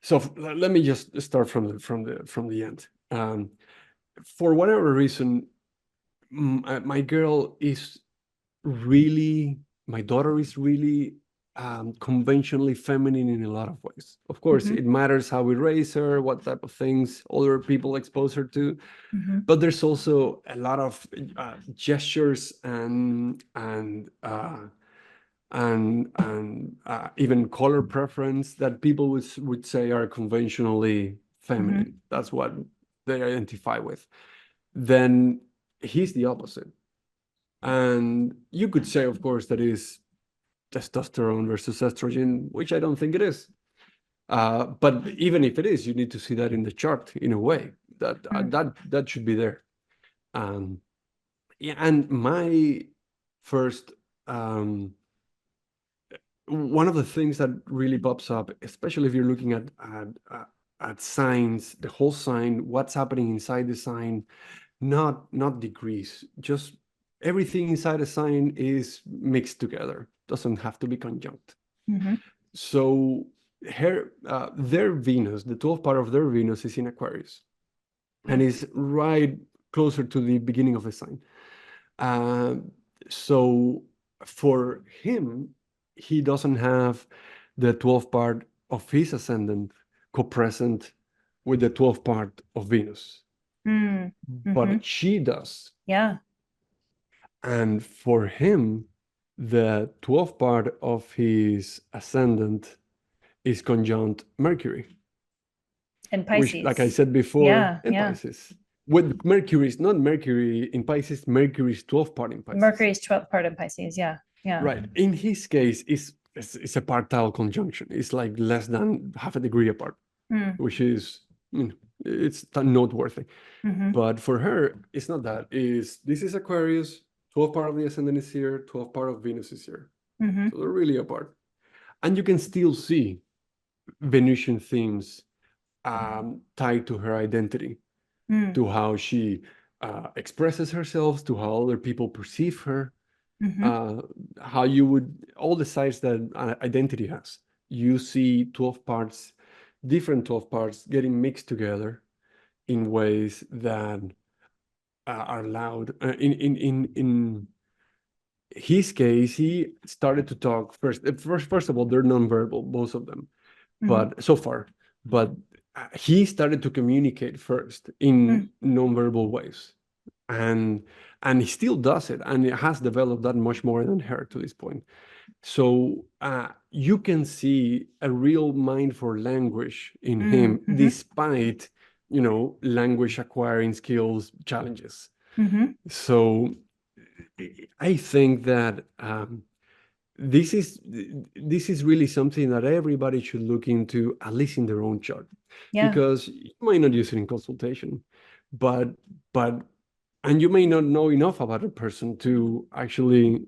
so, let me just start from the end. For whatever reason, my daughter is really conventionally feminine in a lot of ways. Of course, it matters how we raise her, what type of things other people expose her to, but there's also a lot of gestures and even color preference that people would say are conventionally feminine. That's what they identify with. Then he's the opposite. And you could say, of course, that is testosterone versus estrogen, which I don't think it is. But even if it is, you need to see that in the chart in a way that should be there. Yeah, and my first one of the things that really pops up, especially if you're looking at signs, the whole sign, what's happening inside the sign, not degrees, just everything inside a sign is mixed together. doesn't have to be conjunct. Mm-hmm. So their Venus, the 12th part of their Venus is in Aquarius, and is right closer to the beginning of the sign. So for him, he doesn't have the 12th part of his ascendant co-present with the 12th part of Venus, Mm-hmm. but she does. Yeah. And for him, the 12th part of his ascendant is conjunct Mercury, And which, like I Pisces. said before, Yeah. in Yeah. Pisces. With Mercury is not Mercury in Pisces, Mercury's 12th part in Pisces. Mercury's 12th part in Pisces. Yeah. Yeah. Right. In his case, it's a partile conjunction. It's like less than half a degree apart, which is, it's noteworthy. Mm-hmm. But for her, it's not that. This is Aquarius, 12th part of the ascendant is here, 12th part of Venus is here. Mm-hmm. So they're really apart. And you can still see Venusian themes tied to her identity, to how she expresses herself, to how other people perceive her, how you would, all the sides that identity has. You see 12 parts, different 12 parts getting mixed together in ways that are loud. In his case, he started to talk first. First of all, they're nonverbal, both of them, but so far. But he started to communicate first in nonverbal ways, and he still does it, and it has developed that much more than her to this point. So you can see a real mind for language in him, despite language acquiring skills challenges. So I think that this is really something that everybody should look into, at least in their own chart, because you might not use it in consultation, but and you may not know enough about a person to actually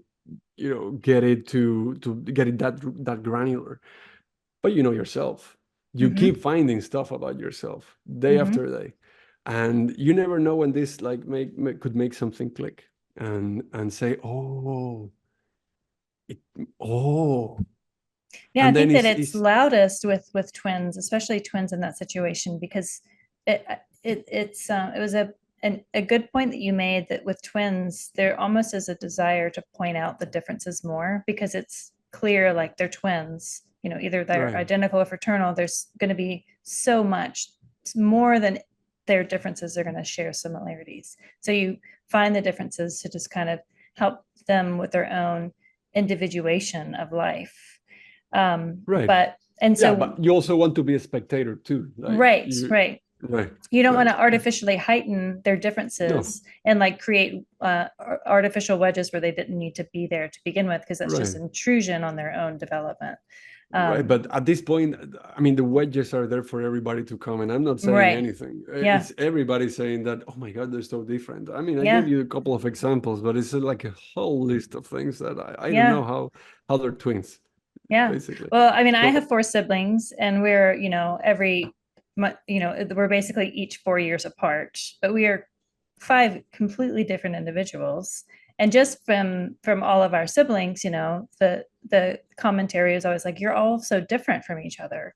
get it to get it that granular. But you know yourself, you keep finding stuff about yourself day after day, and you never know when this like could make something click and say, oh, oh. Yeah, I And then think that it's loudest with twins, especially twins in that situation, because it was a good point that you made, that with twins there almost is a desire to point out the differences more, because it's clear, like they're twins, either they're right. identical or fraternal. There's going to be so much more than their differences are going to share similarities. So you find the differences to just kind of help them with their own individuation of life. Right. But you also want to be a spectator too. Like right. You don't right. want to artificially heighten their differences and like create artificial wedges where they didn't need to be there to begin with, because that's just intrusion on their own development. Right, but at this point, I mean, the wedges are there for everybody to come, and I'm not saying anything. It's everybody saying that, oh my God, they're so different. I mean, I gave you a couple of examples, but it's like a whole list of things that I don't know how they're twins. Basically. Well, I mean, I have 4 siblings, and we're, we're basically each 4 years apart, but we are 5 completely different individuals. And just from all of our siblings, the commentary is always like, you're all so different from each other.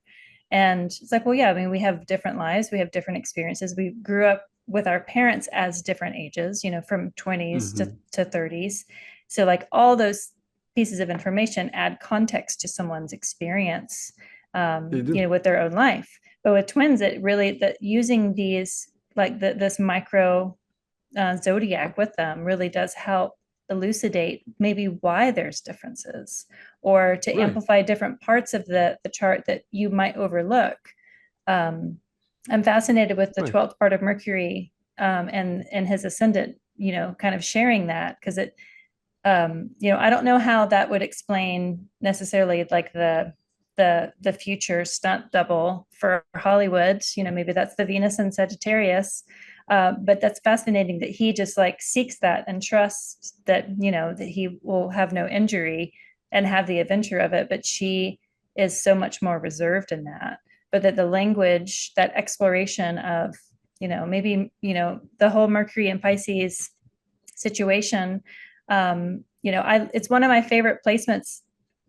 And it's like, well, yeah, I mean, we have different lives, we have different experiences. We grew up with our parents as different ages, from 20s to 30s. So like all those pieces of information add context to someone's experience, with their own life. But with twins, it really, that using these, like this micro zodiac with them really does help elucidate maybe why there's differences, or to amplify different parts of the chart that you might overlook. I'm fascinated with the 12th part of Mercury and his ascendant, kind of sharing that, because it, I don't know how that would explain necessarily like the future stunt double for Hollywood. Maybe that's the Venus in Sagittarius. But that's fascinating that he just like seeks that and trusts that, that he will have no injury and have the adventure of it. But she is so much more reserved in that. But that the language, that exploration of, maybe, the whole Mercury and Pisces situation, it's one of my favorite placements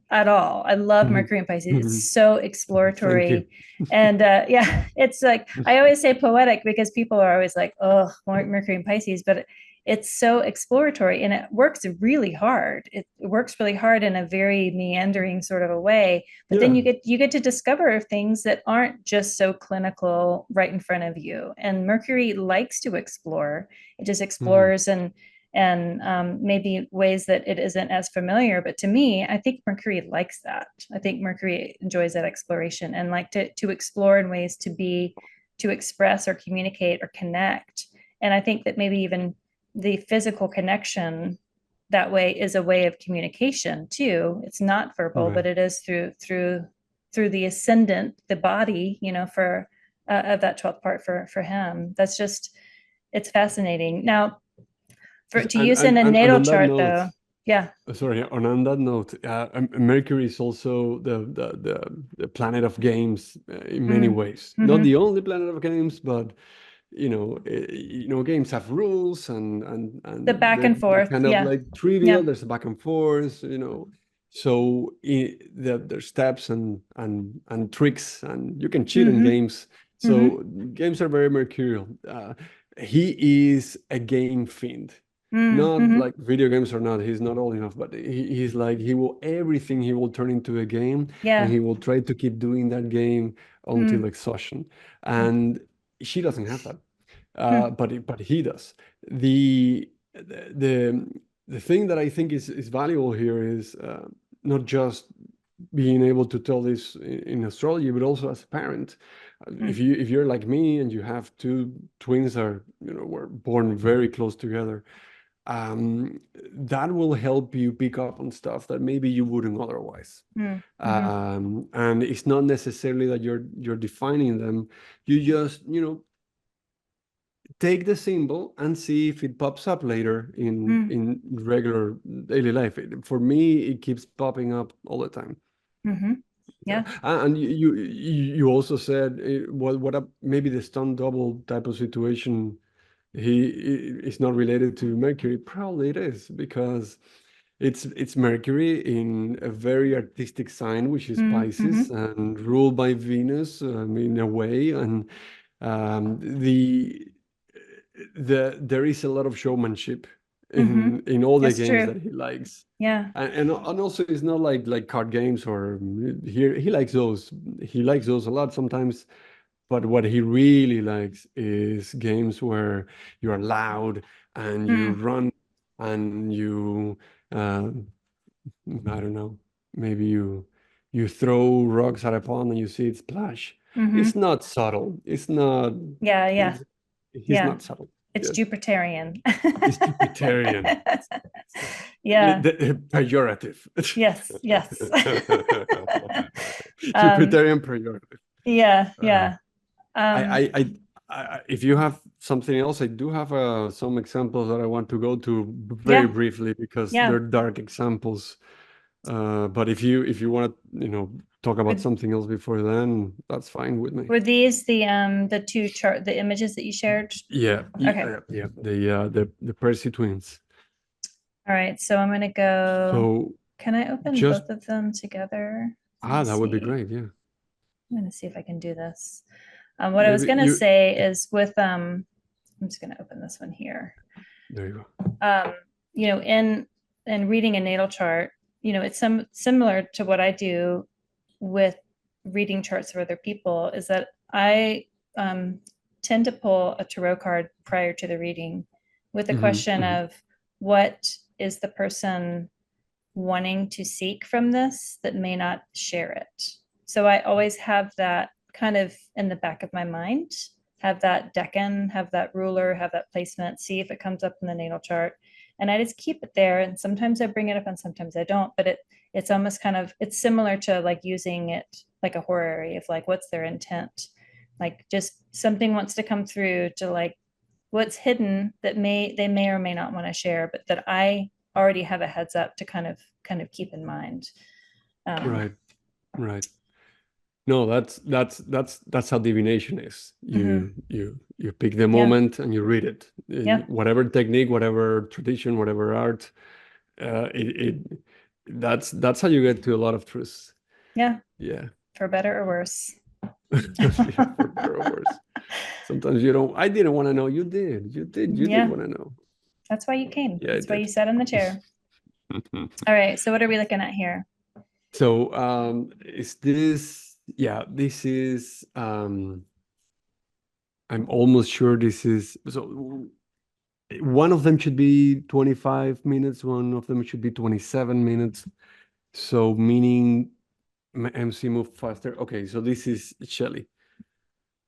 at all. I love Mhm. Mercury in Pisces. It's Mhm. so Thank you. exploratory. And yeah, it's like, I always say poetic because people are always like, oh, Mercury in Pisces, but it's so exploratory and it works really hard. It works really hard in a very meandering sort of a way. But then Yeah. you get to discover things that aren't just so clinical right in front of you. And Mercury likes to explore. It just Mhm. explores and maybe ways that it isn't as familiar. But to me, I think Mercury likes that. I think Mercury enjoys that exploration and like to explore in ways to express or communicate or connect. And I think that maybe even the physical connection that way is a way of communication too. It's not verbal, but Right. it is through the ascendant, the body, for of that 12th part for him. That's just, it's fascinating. Now, for to use in a And natal on that chart note, though, yeah. sorry, on that note, Mercury is also the planet of games in many Mm. ways. Not Hmm. the only planet of games, but games have rules The and back and they're forth, kind of yeah. like trivial. Yeah. There's a back and forth, so there's steps and tricks, and you can cheat in Hmm. games. Hmm. So games are very mercurial. He is a game fiend. Not Hmm. like video games or not, he's not old enough, but he's like everything he will turn into a game, and Yeah. he will try to keep doing that game until Mm. exhaustion. And she doesn't have that, Mm. but he does. The the thing that I think is valuable here is not just being able to tell this in astrology, but also as a parent. Mm. If you're like me and you have two twins that are were born very close together, that will help you pick up on stuff that maybe you wouldn't otherwise. Mm. Hmm. And it's not necessarily that you're defining them. You just take the symbol and see if it pops up later Mm. in regular daily life. For me, it keeps popping up all the time. Hmm. Yeah. Yeah. And you also said what maybe the stunt double type of situation is not related to Mercury. Probably it is, because it's Mercury in a very artistic sign, which is Mm. Pisces, Hmm. and ruled by Venus, in a way. And the there is a lot of showmanship Hmm. in all the That's games true. that he likes. Yeah. And also it's not like card games, or he likes those. He likes those a lot sometimes, but what he really likes is games where you are loud and you Mm. run and you uh, I don't know, maybe you throw rocks at a pond and you see it splash. Hmm. It's not subtle. It's not. Yeah. Yeah. He's Yeah. not subtle. It's Yeah. Jupiterian. It's Jupiterian. Yeah. Pejorative. Yes. Yes. um, Jupiterian pejorative. yeah. Uh, Yeah. Um, if you have something else, I do have some examples that I want to go to very yeah. briefly, because Yeah. they're dark examples. But if you want to, talk about Were, something else before then, that's fine with me. were these the two chart the images that you shared? Yeah, Okay. yeah. The Percy twins. All right. So I'm gonna go. So Can I open just both of them together? Let me that would be see. great. Yeah, I'm gonna see if I can do this. What I was maybe gonna you. say is with I'm just gonna open this one here. There you Um, in reading a natal chart, it's similar to what I do with reading charts of other people, is that I tend to pull a tarot card prior to the reading with the go. Hmm. question Hmm. of what is the person wanting to seek from this that may not share it. So I always have that kind of in the back of my mind, have that decan, have that ruler, have that placement, see if it comes up in the natal chart. And I just keep it there. And sometimes I bring it up and sometimes I don't, but it's almost kind of, it's similar to like using it like a horary of like, what's their intent? Like just something wants to come through to like what's hidden that they may or may not want to share, but that I already have a heads up to kind of keep in mind. Um, Right, right. No, that's how divination is. mhm. You pick the Yeah, moment and you read it. yeah, Whatever technique, whatever tradition, whatever art, it That's how you get to a lot of truths. Yeah, Yeah. for better or worse. Yeah, for better or worse. Sometimes you don't. I didn't want to know. You did. You did. You did Yeah, want to know. that's why you came. Yeah, I That's why you did. sat in the chair. All right, so what are we looking at here? So, is this? Yeah, this is. I'm almost sure this is. So, one of them should be 25 minutes. One of them should be 27 minutes. So, meaning MC move faster. Okay, so this is Shelley.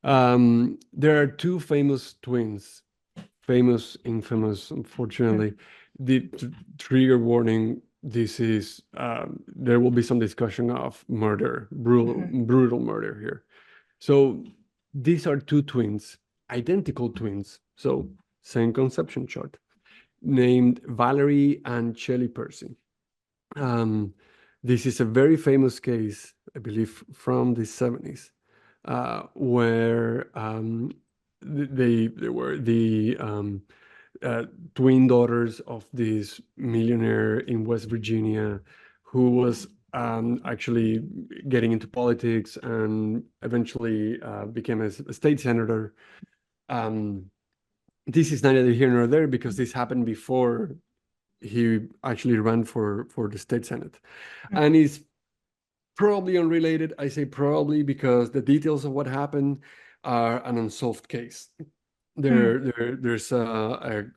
There are two famous twins, famous, infamous, unfortunately. The trigger warning, this is, there will be some discussion of murder, brutal murder here. So these are two twins, identical twins. So same conception chart, named Valerie and Shelley Percy. Um, this is a very famous case, I believe, from the 70s, where they were the twin daughters of this millionaire in West Virginia who was actually getting into politics and eventually became a state senator. Um, this is neither here nor there because this happened before he actually ran for the state senate, and is probably unrelated. I say probably because the details of what happened are an unsolved case. There's a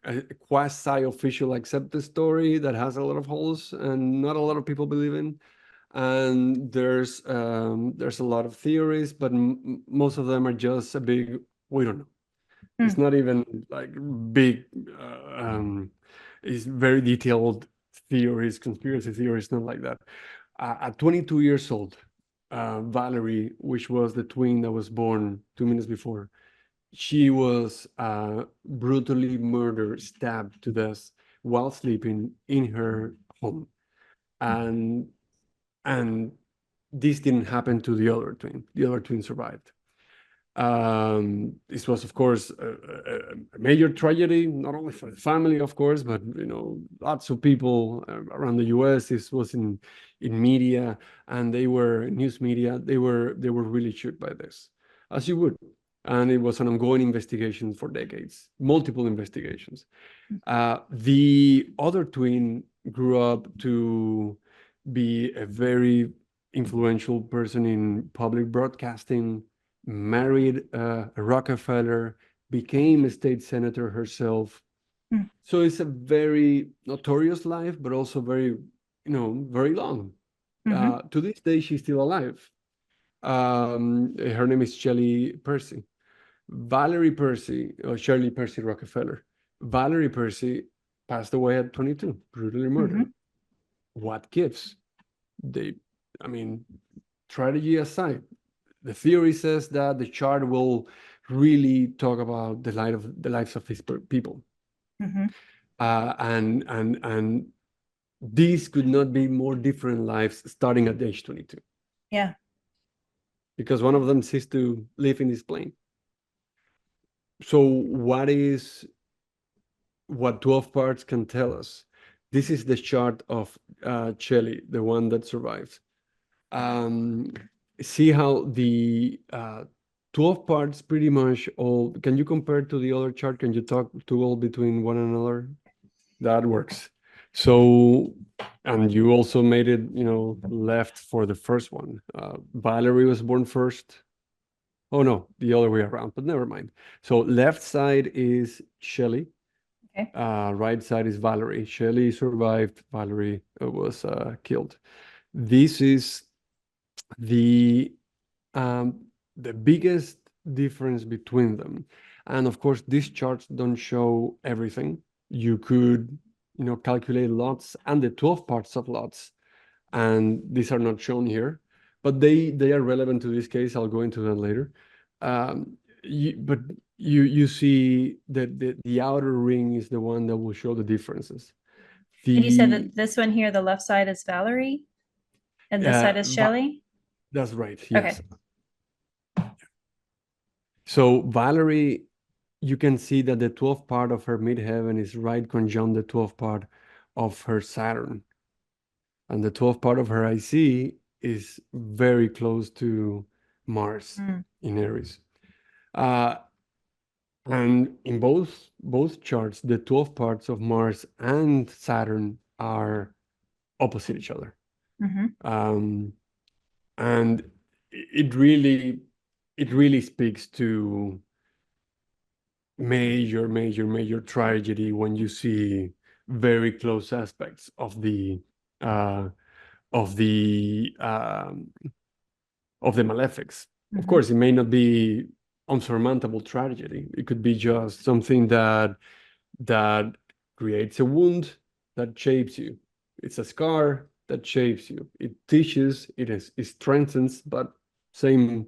quasi-official accepted story that has a lot of holes and not a lot of people believe in. And there's a lot of theories, but most of them are just a big, we don't know. It's not even like big, it's very detailed theories, conspiracy theories, not like that. At 22 years old, Valerie, which was the twin that was born 2 minutes before, she was brutally murdered, stabbed to death while sleeping in her home. And and this didn't happen to the other twin. The other twin survived. This was, of course, a major tragedy, not only for the family, of course, but lots of people around the U.S. This was in media, and they were news media. They were really shook by this, as you would. And it was an ongoing investigation for decades, multiple investigations. The other twin grew up to be a very influential person in public broadcasting, married a Rockefeller, became a state senator herself. So it's a very notorious life, but also very, very long. To this day, she's still alive. Her name is Shelley Percy. Valerie Percy, or Shirley Percy Rockefeller. Valerie Percy passed away at 22, brutally murdered. What gives? They, I mean, tragedy aside, the theory says that the chart will really talk about the lives of these people, and these could not be more different lives starting at age 22. Yeah. Because one of them ceased to live in this plane. So what 12 parts can tell us? This is the chart of Shelley, the one that survives. See how the 12 parts pretty much all, can you compare to the other chart? Can you talk to all between one another? That works. So, and you also made it, left for the first one. Valerie was born first. Oh no, the other way around, but never mind. So left side is Shelley. Okay. Right side is Valerie. Shelley survived. Valerie was killed. This is the biggest difference between them. And of course, these charts don't show everything. You could, calculate lots and the 12 parts of lots, and these are not shown here, but they are relevant to this case. I'll go into that later. But you see that the outer ring is the one that will show the differences. And you said The that this one here, the left side is Valerie, and this side is Shelley? That's right. Okay. Yes. So Valerie, you can see that the 12th part of her midheaven is right conjunct the 12th part of her Saturn. and the 12th part of her IC is very close to Mars in Aries. And in both charts, the 12 parts of Mars and Saturn are opposite each other. And it really speaks to major tragedy when you see very close aspects of the malefics. Of course, it may not be unsurmountable tragedy. It could be just something that creates a wound that shapes you. It's a scar that shapes you. It teaches, it strengthens, but same.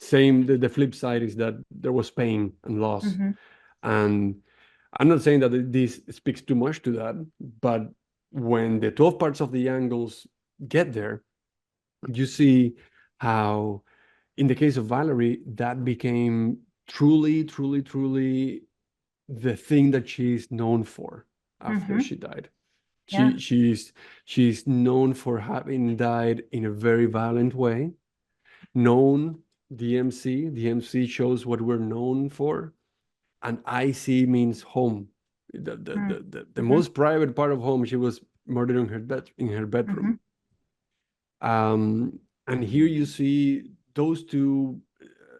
The flip side is that there was pain and loss. And I'm not saying that this speaks too much to that, but when the 12 parts of the angles get there, you see how, in the case of Valerie, that became truly the thing that she's known for after she died. She's known for having died in a very violent way. Known DMC. DMC shows what we're known for, and IC means home. The most private part of home. She was murdered in her bedroom. And here you see those two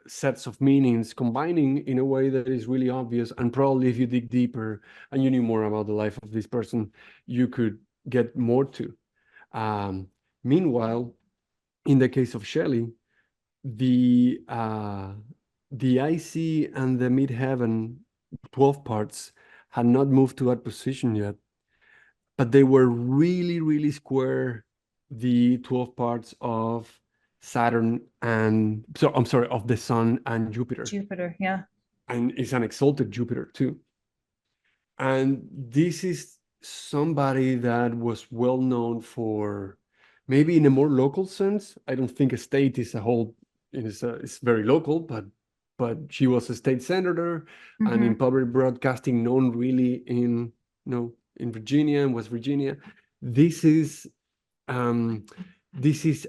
sets of meanings combining in a way that is really obvious, and probably if you dig deeper and you knew more about the life of this person, you could get more to. Meanwhile, in the case of Shelley, the IC and the midheaven 12 parts had not moved to that position yet, but they were really square the 12 parts of Saturn and of the Sun and Jupiter. Jupiter, yeah. And it's an exalted Jupiter too. And this is somebody that was well known for, maybe in a more local sense. I don't think a state is a whole, it's very local, but she was a state senator and in public broadcasting known really in Virginia and West Virginia. This is an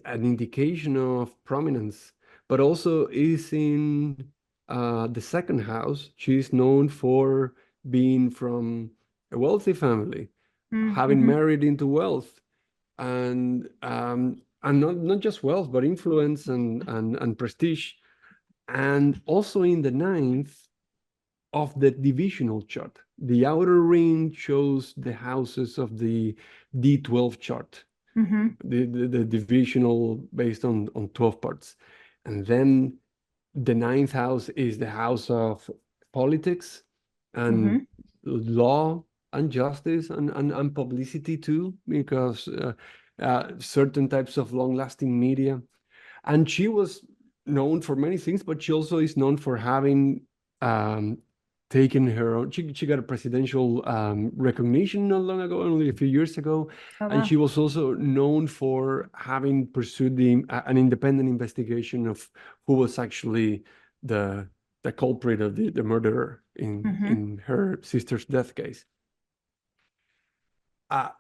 indication of prominence, but also is in the second house. She's known for being from a wealthy family, having married into wealth, and not just wealth, but influence and prestige. And also in the ninth of the divisional chart. The outer ring shows the houses of the D12 chart, the divisional based on 12 parts. And then the ninth house is the house of politics and law and justice and publicity too, because certain types of long-lasting media. And she was known for many things, but she also is known for having taken her own. She got a presidential recognition not long ago, only a few years ago. Oh, wow. And she was also known for having pursued an independent investigation of who was actually the culprit of the murderer in her sister's death case. I'm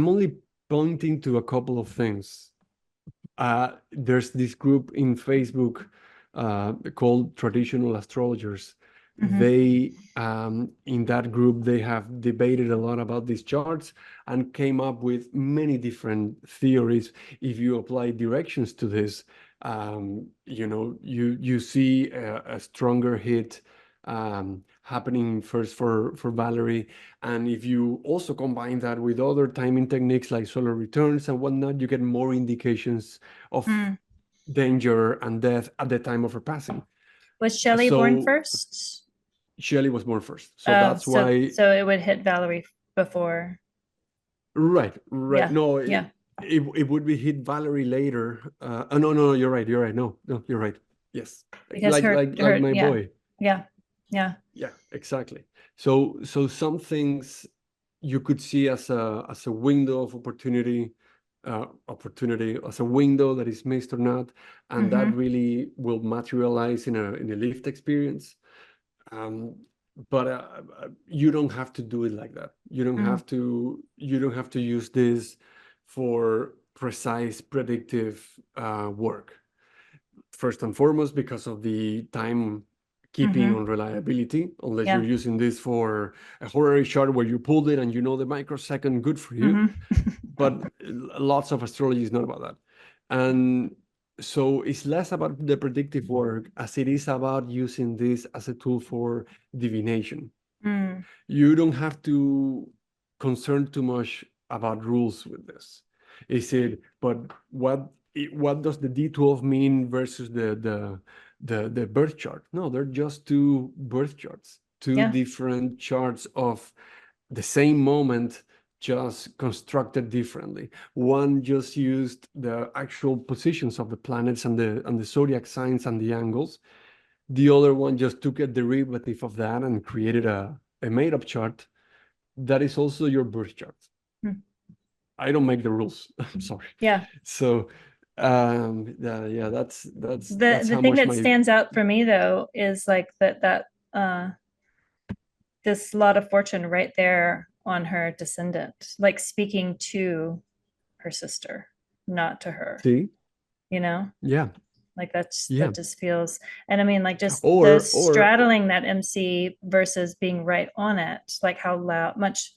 only pointing to a couple of things. There's this group in Facebook called Traditional Astrologers. They, in that group, they have debated a lot about these charts and came up with many different theories. If you apply directions to this, you see a stronger hit happening first for Valerie. And if you also combine that with other timing techniques like solar returns and whatnot, you get more indications of danger and death at the time of her passing. Was Shelley born first? Shelley was born first. So that's why. So it would hit Valerie before. Right. Yeah. No, yeah. It would be hit Valerie later. No, you're right. No, you're right. Yes. Because like my boy. Yeah, exactly. So some things you could see as a window of opportunity, as a window that is missed or not, and that really will materialize in a lived experience. you don't have to do it like that. You don't have to. You don't have to use this for precise predictive work. First and foremost, because of the time keeping on reliability, unless you're using this for a horary chart where you pulled it and you know the microsecond, good for you. But lots of astrology is not about that. And so it's less about the predictive work as it is about using this as a tool for divination. You don't have to concern too much about rules with this. Is it, but what does the D12 mean versus the birth chart? No, they're just two birth charts, two different charts of the same moment, just constructed differently. One just used the actual positions of the planets and the zodiac signs and the angles. The other one just took a derivative of that and created a made-up chart that is also your birth chart. I don't make the rules. I'm sorry. Yeah. So yeah, that's the how thing much that stands out for me though is like that this lot of fortune right there on her descendant, like speaking to her sister, not to her. See? You know? Yeah. Like that Yeah. just feels, and I mean, like just Or straddling that MC versus being right on it, like how much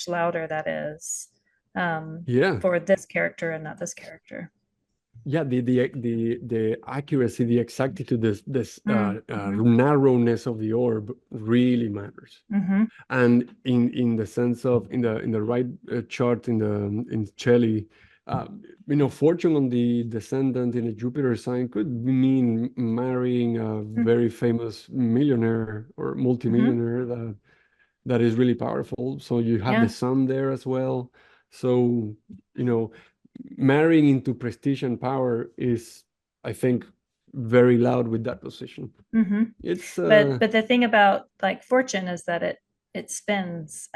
louder that is yeah. for this character and not this character. Yeah, the accuracy, the exactitude, this narrowness of the orb really matters. And in the sense of in the right chart in Shelley, fortune on the descendant in a Jupiter sign could mean marrying a very famous millionaire or multimillionaire that is really powerful. So you have the sun there as well. So marrying into prestige and power is, I think, very loud with that position. It's but the thing about like fortune is that it spins.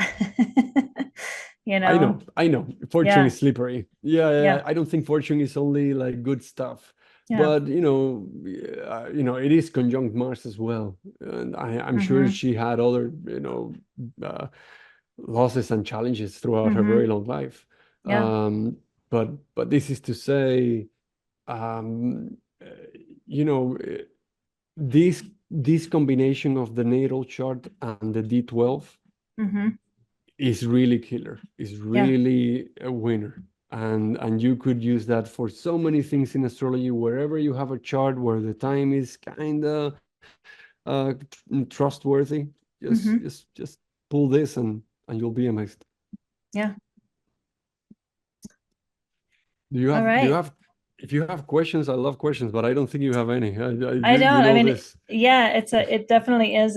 I know fortune is slippery. Yeah, I don't think fortune is only like good stuff. But it is conjunct Mars as well, and I'm sure she had other losses and challenges throughout her very long life. But this is to say, um, this combination of the natal chart and the D12 is really killer. Is really a winner. And you could use that for so many things in astrology. Wherever you have a chart where the time is kind of trustworthy, just pull this and you'll be amazed. Yeah. Do you have if you have questions, I love questions, but I don't think you have any. I don't. I mean, it definitely is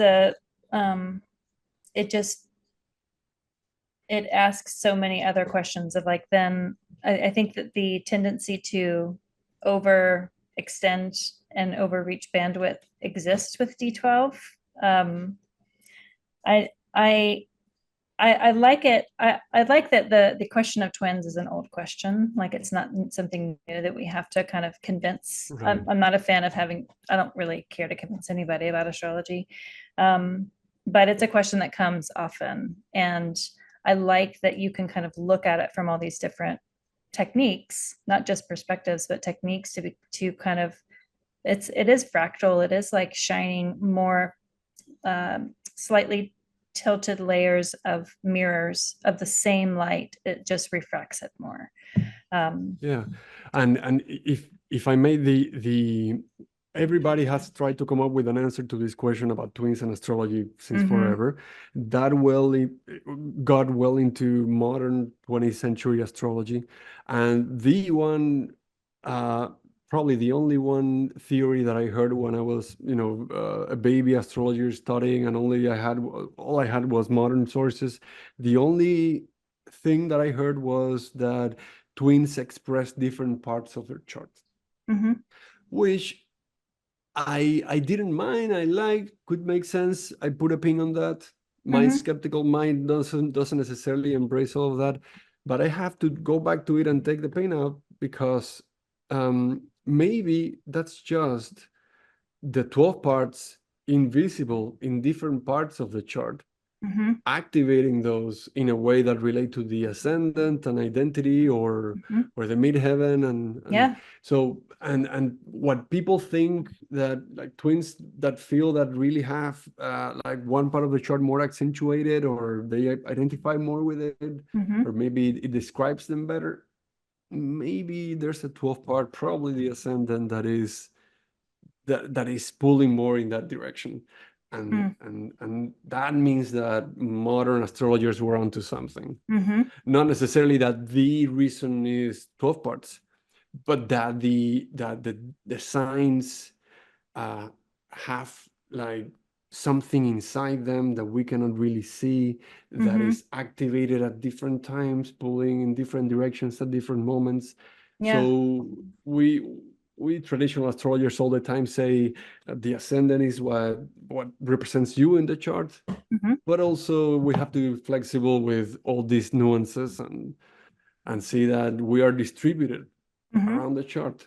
it asks so many other questions of like, then I think that the tendency to overextend and overreach bandwidth exists with D12. I like it. I like that the question of twins is an old question. Like it's not something new that we have to kind of convince. Right. I'm not a fan of I don't really care to convince anybody about astrology. But it's a question that comes often. And I like that you can kind of look at it from all these different techniques, not just perspectives, but techniques to kind of, it is fractal. It is like shining more slightly tilted layers of mirrors of the same light. It just refracts it more. Yeah, and if I may, everybody has tried to come up with an answer to this question about twins and astrology since forever. That got well into modern 20th century astrology, and the one probably the only one theory that I heard when I was, a baby astrologer studying, and all I had was modern sources. The only thing that I heard was that twins express different parts of their chart, which I didn't mind. I liked, could make sense. I put a pin on that. My skeptical mind doesn't necessarily embrace all of that, but I have to go back to it and take the pain out because maybe that's just the 12 parts invisible in different parts of the chart, Mm-hmm. activating those in a way that relate to the ascendant and identity, Mm-hmm. or the midheaven, and Yeah. so and what people think, that like twins that feel that really have like one part of the chart more accentuated, or they identify more with it, Mm-hmm. or maybe it describes them better. Maybe there's a 12th part, probably the ascendant, that is pulling more in that direction. And that means that modern astrologers were onto something. Mm-hmm. Not necessarily that the reason is 12 parts, but that the signs have like something inside them that we cannot really see, that Mm-hmm. is activated at different times, pulling in different directions at different moments. Yeah. So we traditional astrologers all the time say the ascendant is what represents you in the chart, Mm-hmm. but also we have to be flexible with all these nuances, and see that we are distributed Mm-hmm. around the chart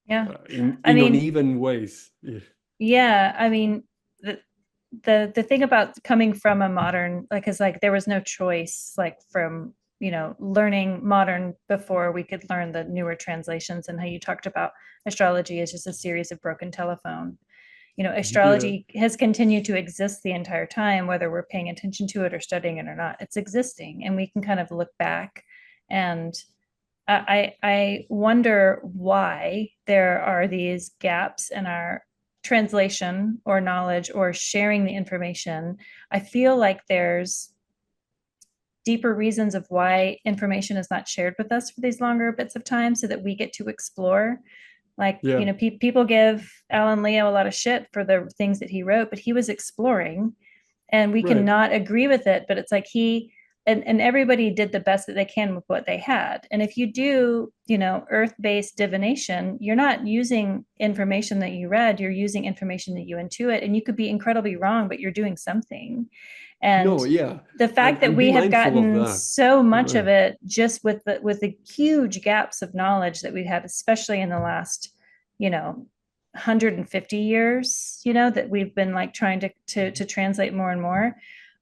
Yeah. I in mean, uneven ways. Yeah. yeah, I mean, the the thing about coming from a modern, like, is like there was no choice, like from, learning modern before we could learn the newer translations, and how you talked about astrology is just a series of broken telephone. Yeah. Astrology has continued to exist the entire time, whether we're paying attention to it or studying it or not. It's existing, and we can kind of look back, and I wonder why there are these gaps in our translation or knowledge or sharing the information. I feel like there's deeper reasons of why information is not shared with us for these longer bits of time, so that we get to explore. Like, Yeah. people give Alan Leo a lot of shit for the things that he wrote, but he was exploring, and we Right. cannot agree with it, but it's like and everybody did the best that they can with what they had. And if you do, earth-based divination, you're not using information that you read, you're using information that you intuit, and you could be incredibly wrong, but you're doing something. And No, yeah. the fact that And be we have mindful of gotten that. so much of Right. it just with the huge gaps of knowledge that we've had, especially in the last, 150 years, that we've been like trying to translate more and more.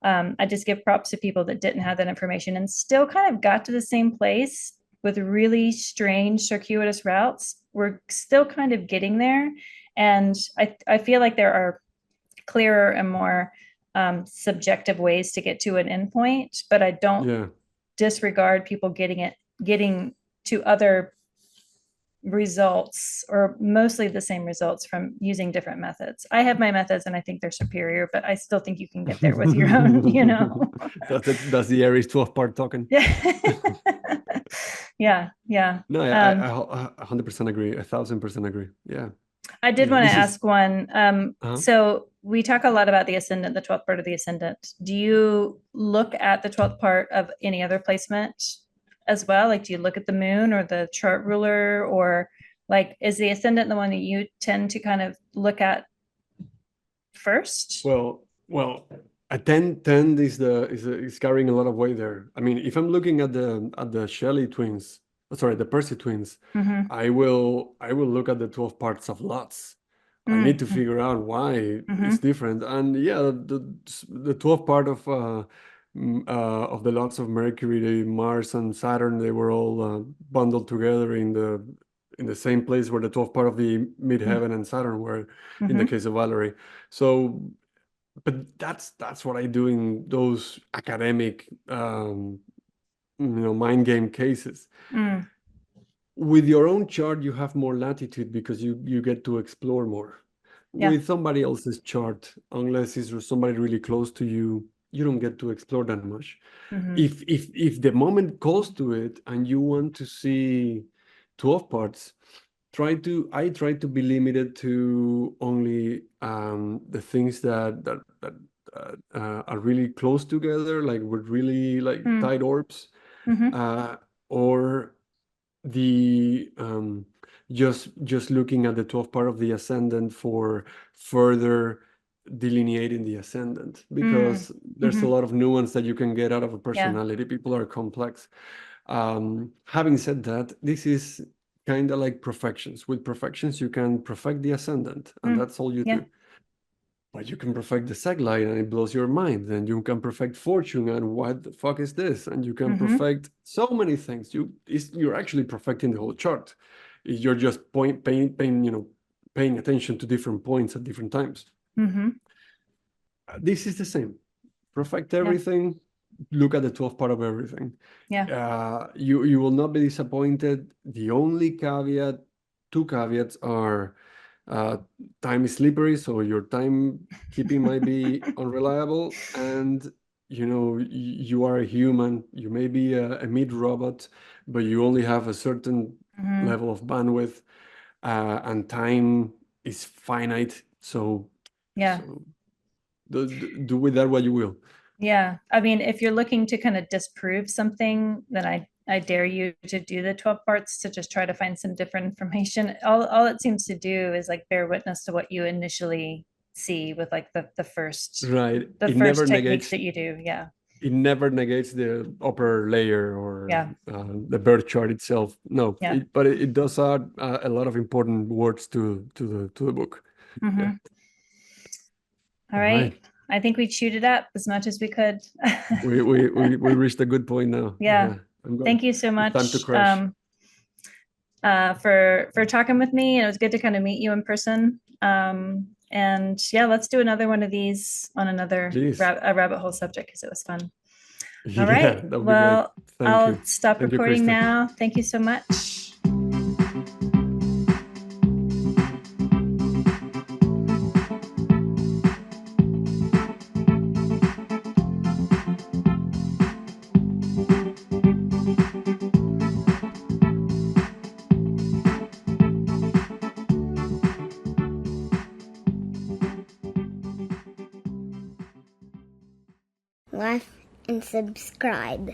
I just give props to people that didn't have that information and still kind of got to the same place with really strange circuitous routes. We're still kind of getting there. And I feel like there are clearer and more subjective ways to get to an endpoint, but I don't Yeah. disregard people getting to other results, or mostly the same results, from using different methods. I have my methods and I think they're superior, but I still think you can get there with your own, That's the Aries 12 part token. Yeah. Yeah, yeah. No, Um, I 100% agree. 1,000% agree. Yeah. I did Yeah. want to This is, ask one. uh So we talk a lot about the ascendant, the 12th part of the ascendant. Do you look at the 12th part of any other placement as well? Like, do you look at the moon or the chart ruler, or like, is the ascendant the one that you tend to kind of look at first? well, a 10 is carrying a lot of weight there. I mean, if I'm looking at the Shelley twins, sorry, the Percy twins, Mm-hmm. I will look at the 12 parts of lots. I need to Mm-hmm. figure out why Mm-hmm. it's different. And yeah, the 12th part of the lots of Mercury, Mars and Saturn, they were all bundled together in the same place where the 12th part of the midheaven and Saturn were in the Mm-hmm. case of Valerie. So, but that's what I do in those academic mind game cases. Mm. With your own chart, you have more latitude because you get to explore more. Yeah. With somebody else's chart, unless it's somebody really close to you, you don't get to explore that much. Mm-hmm. If the moment calls to it and you want to see 12 parts, I try to be limited to only the things that are really close together, like with really like Mm. tight orbs, Mm-hmm. or the just looking at the 12th part of the ascendant for further delineating the ascendant, Mm. because there's a Mm-hmm. lot of nuance that you can get out of a Yeah. personality. People are complex. Having said that, this is kind of like perfections. With perfections, you can perfect the ascendant, and Mm. that's all you Yeah. do. but you can perfect the Saglite and it blows your mind. Then you can perfect Fortune and what the fuck is this? And you can perfect so many things. You're actually perfecting the whole chart. You're just paying attention to different points at different times. This is the same. Perfect everything. Look at the 12th part of everything. You will not be disappointed. The only two caveats are time is slippery, so your timekeeping might be unreliable, and you are a human. You may be a mid robot, but you only have a certain level of bandwidth, and time is finite. So do with that what you will. Yeah. I mean, if you're looking to kind of disprove something, then I dare you to do the 12 parts to just try to find some different information. All it seems to do is like bear witness to what you initially see with like the first techniques that you do. Yeah. It never negates the upper layer or the birth chart itself. No, but it does add a lot of important words to the book. Yeah. All right. I think we chewed it up as much as we could. we reached a good point now. Yeah. Thank you so much. Time to crash. For talking with me. And it was good to kind of meet you in person. And yeah, let's do another one of these on another rabbit hole subject because it was fun. All right. Well, I'll stop recording now. Thank you so much. Like and subscribe.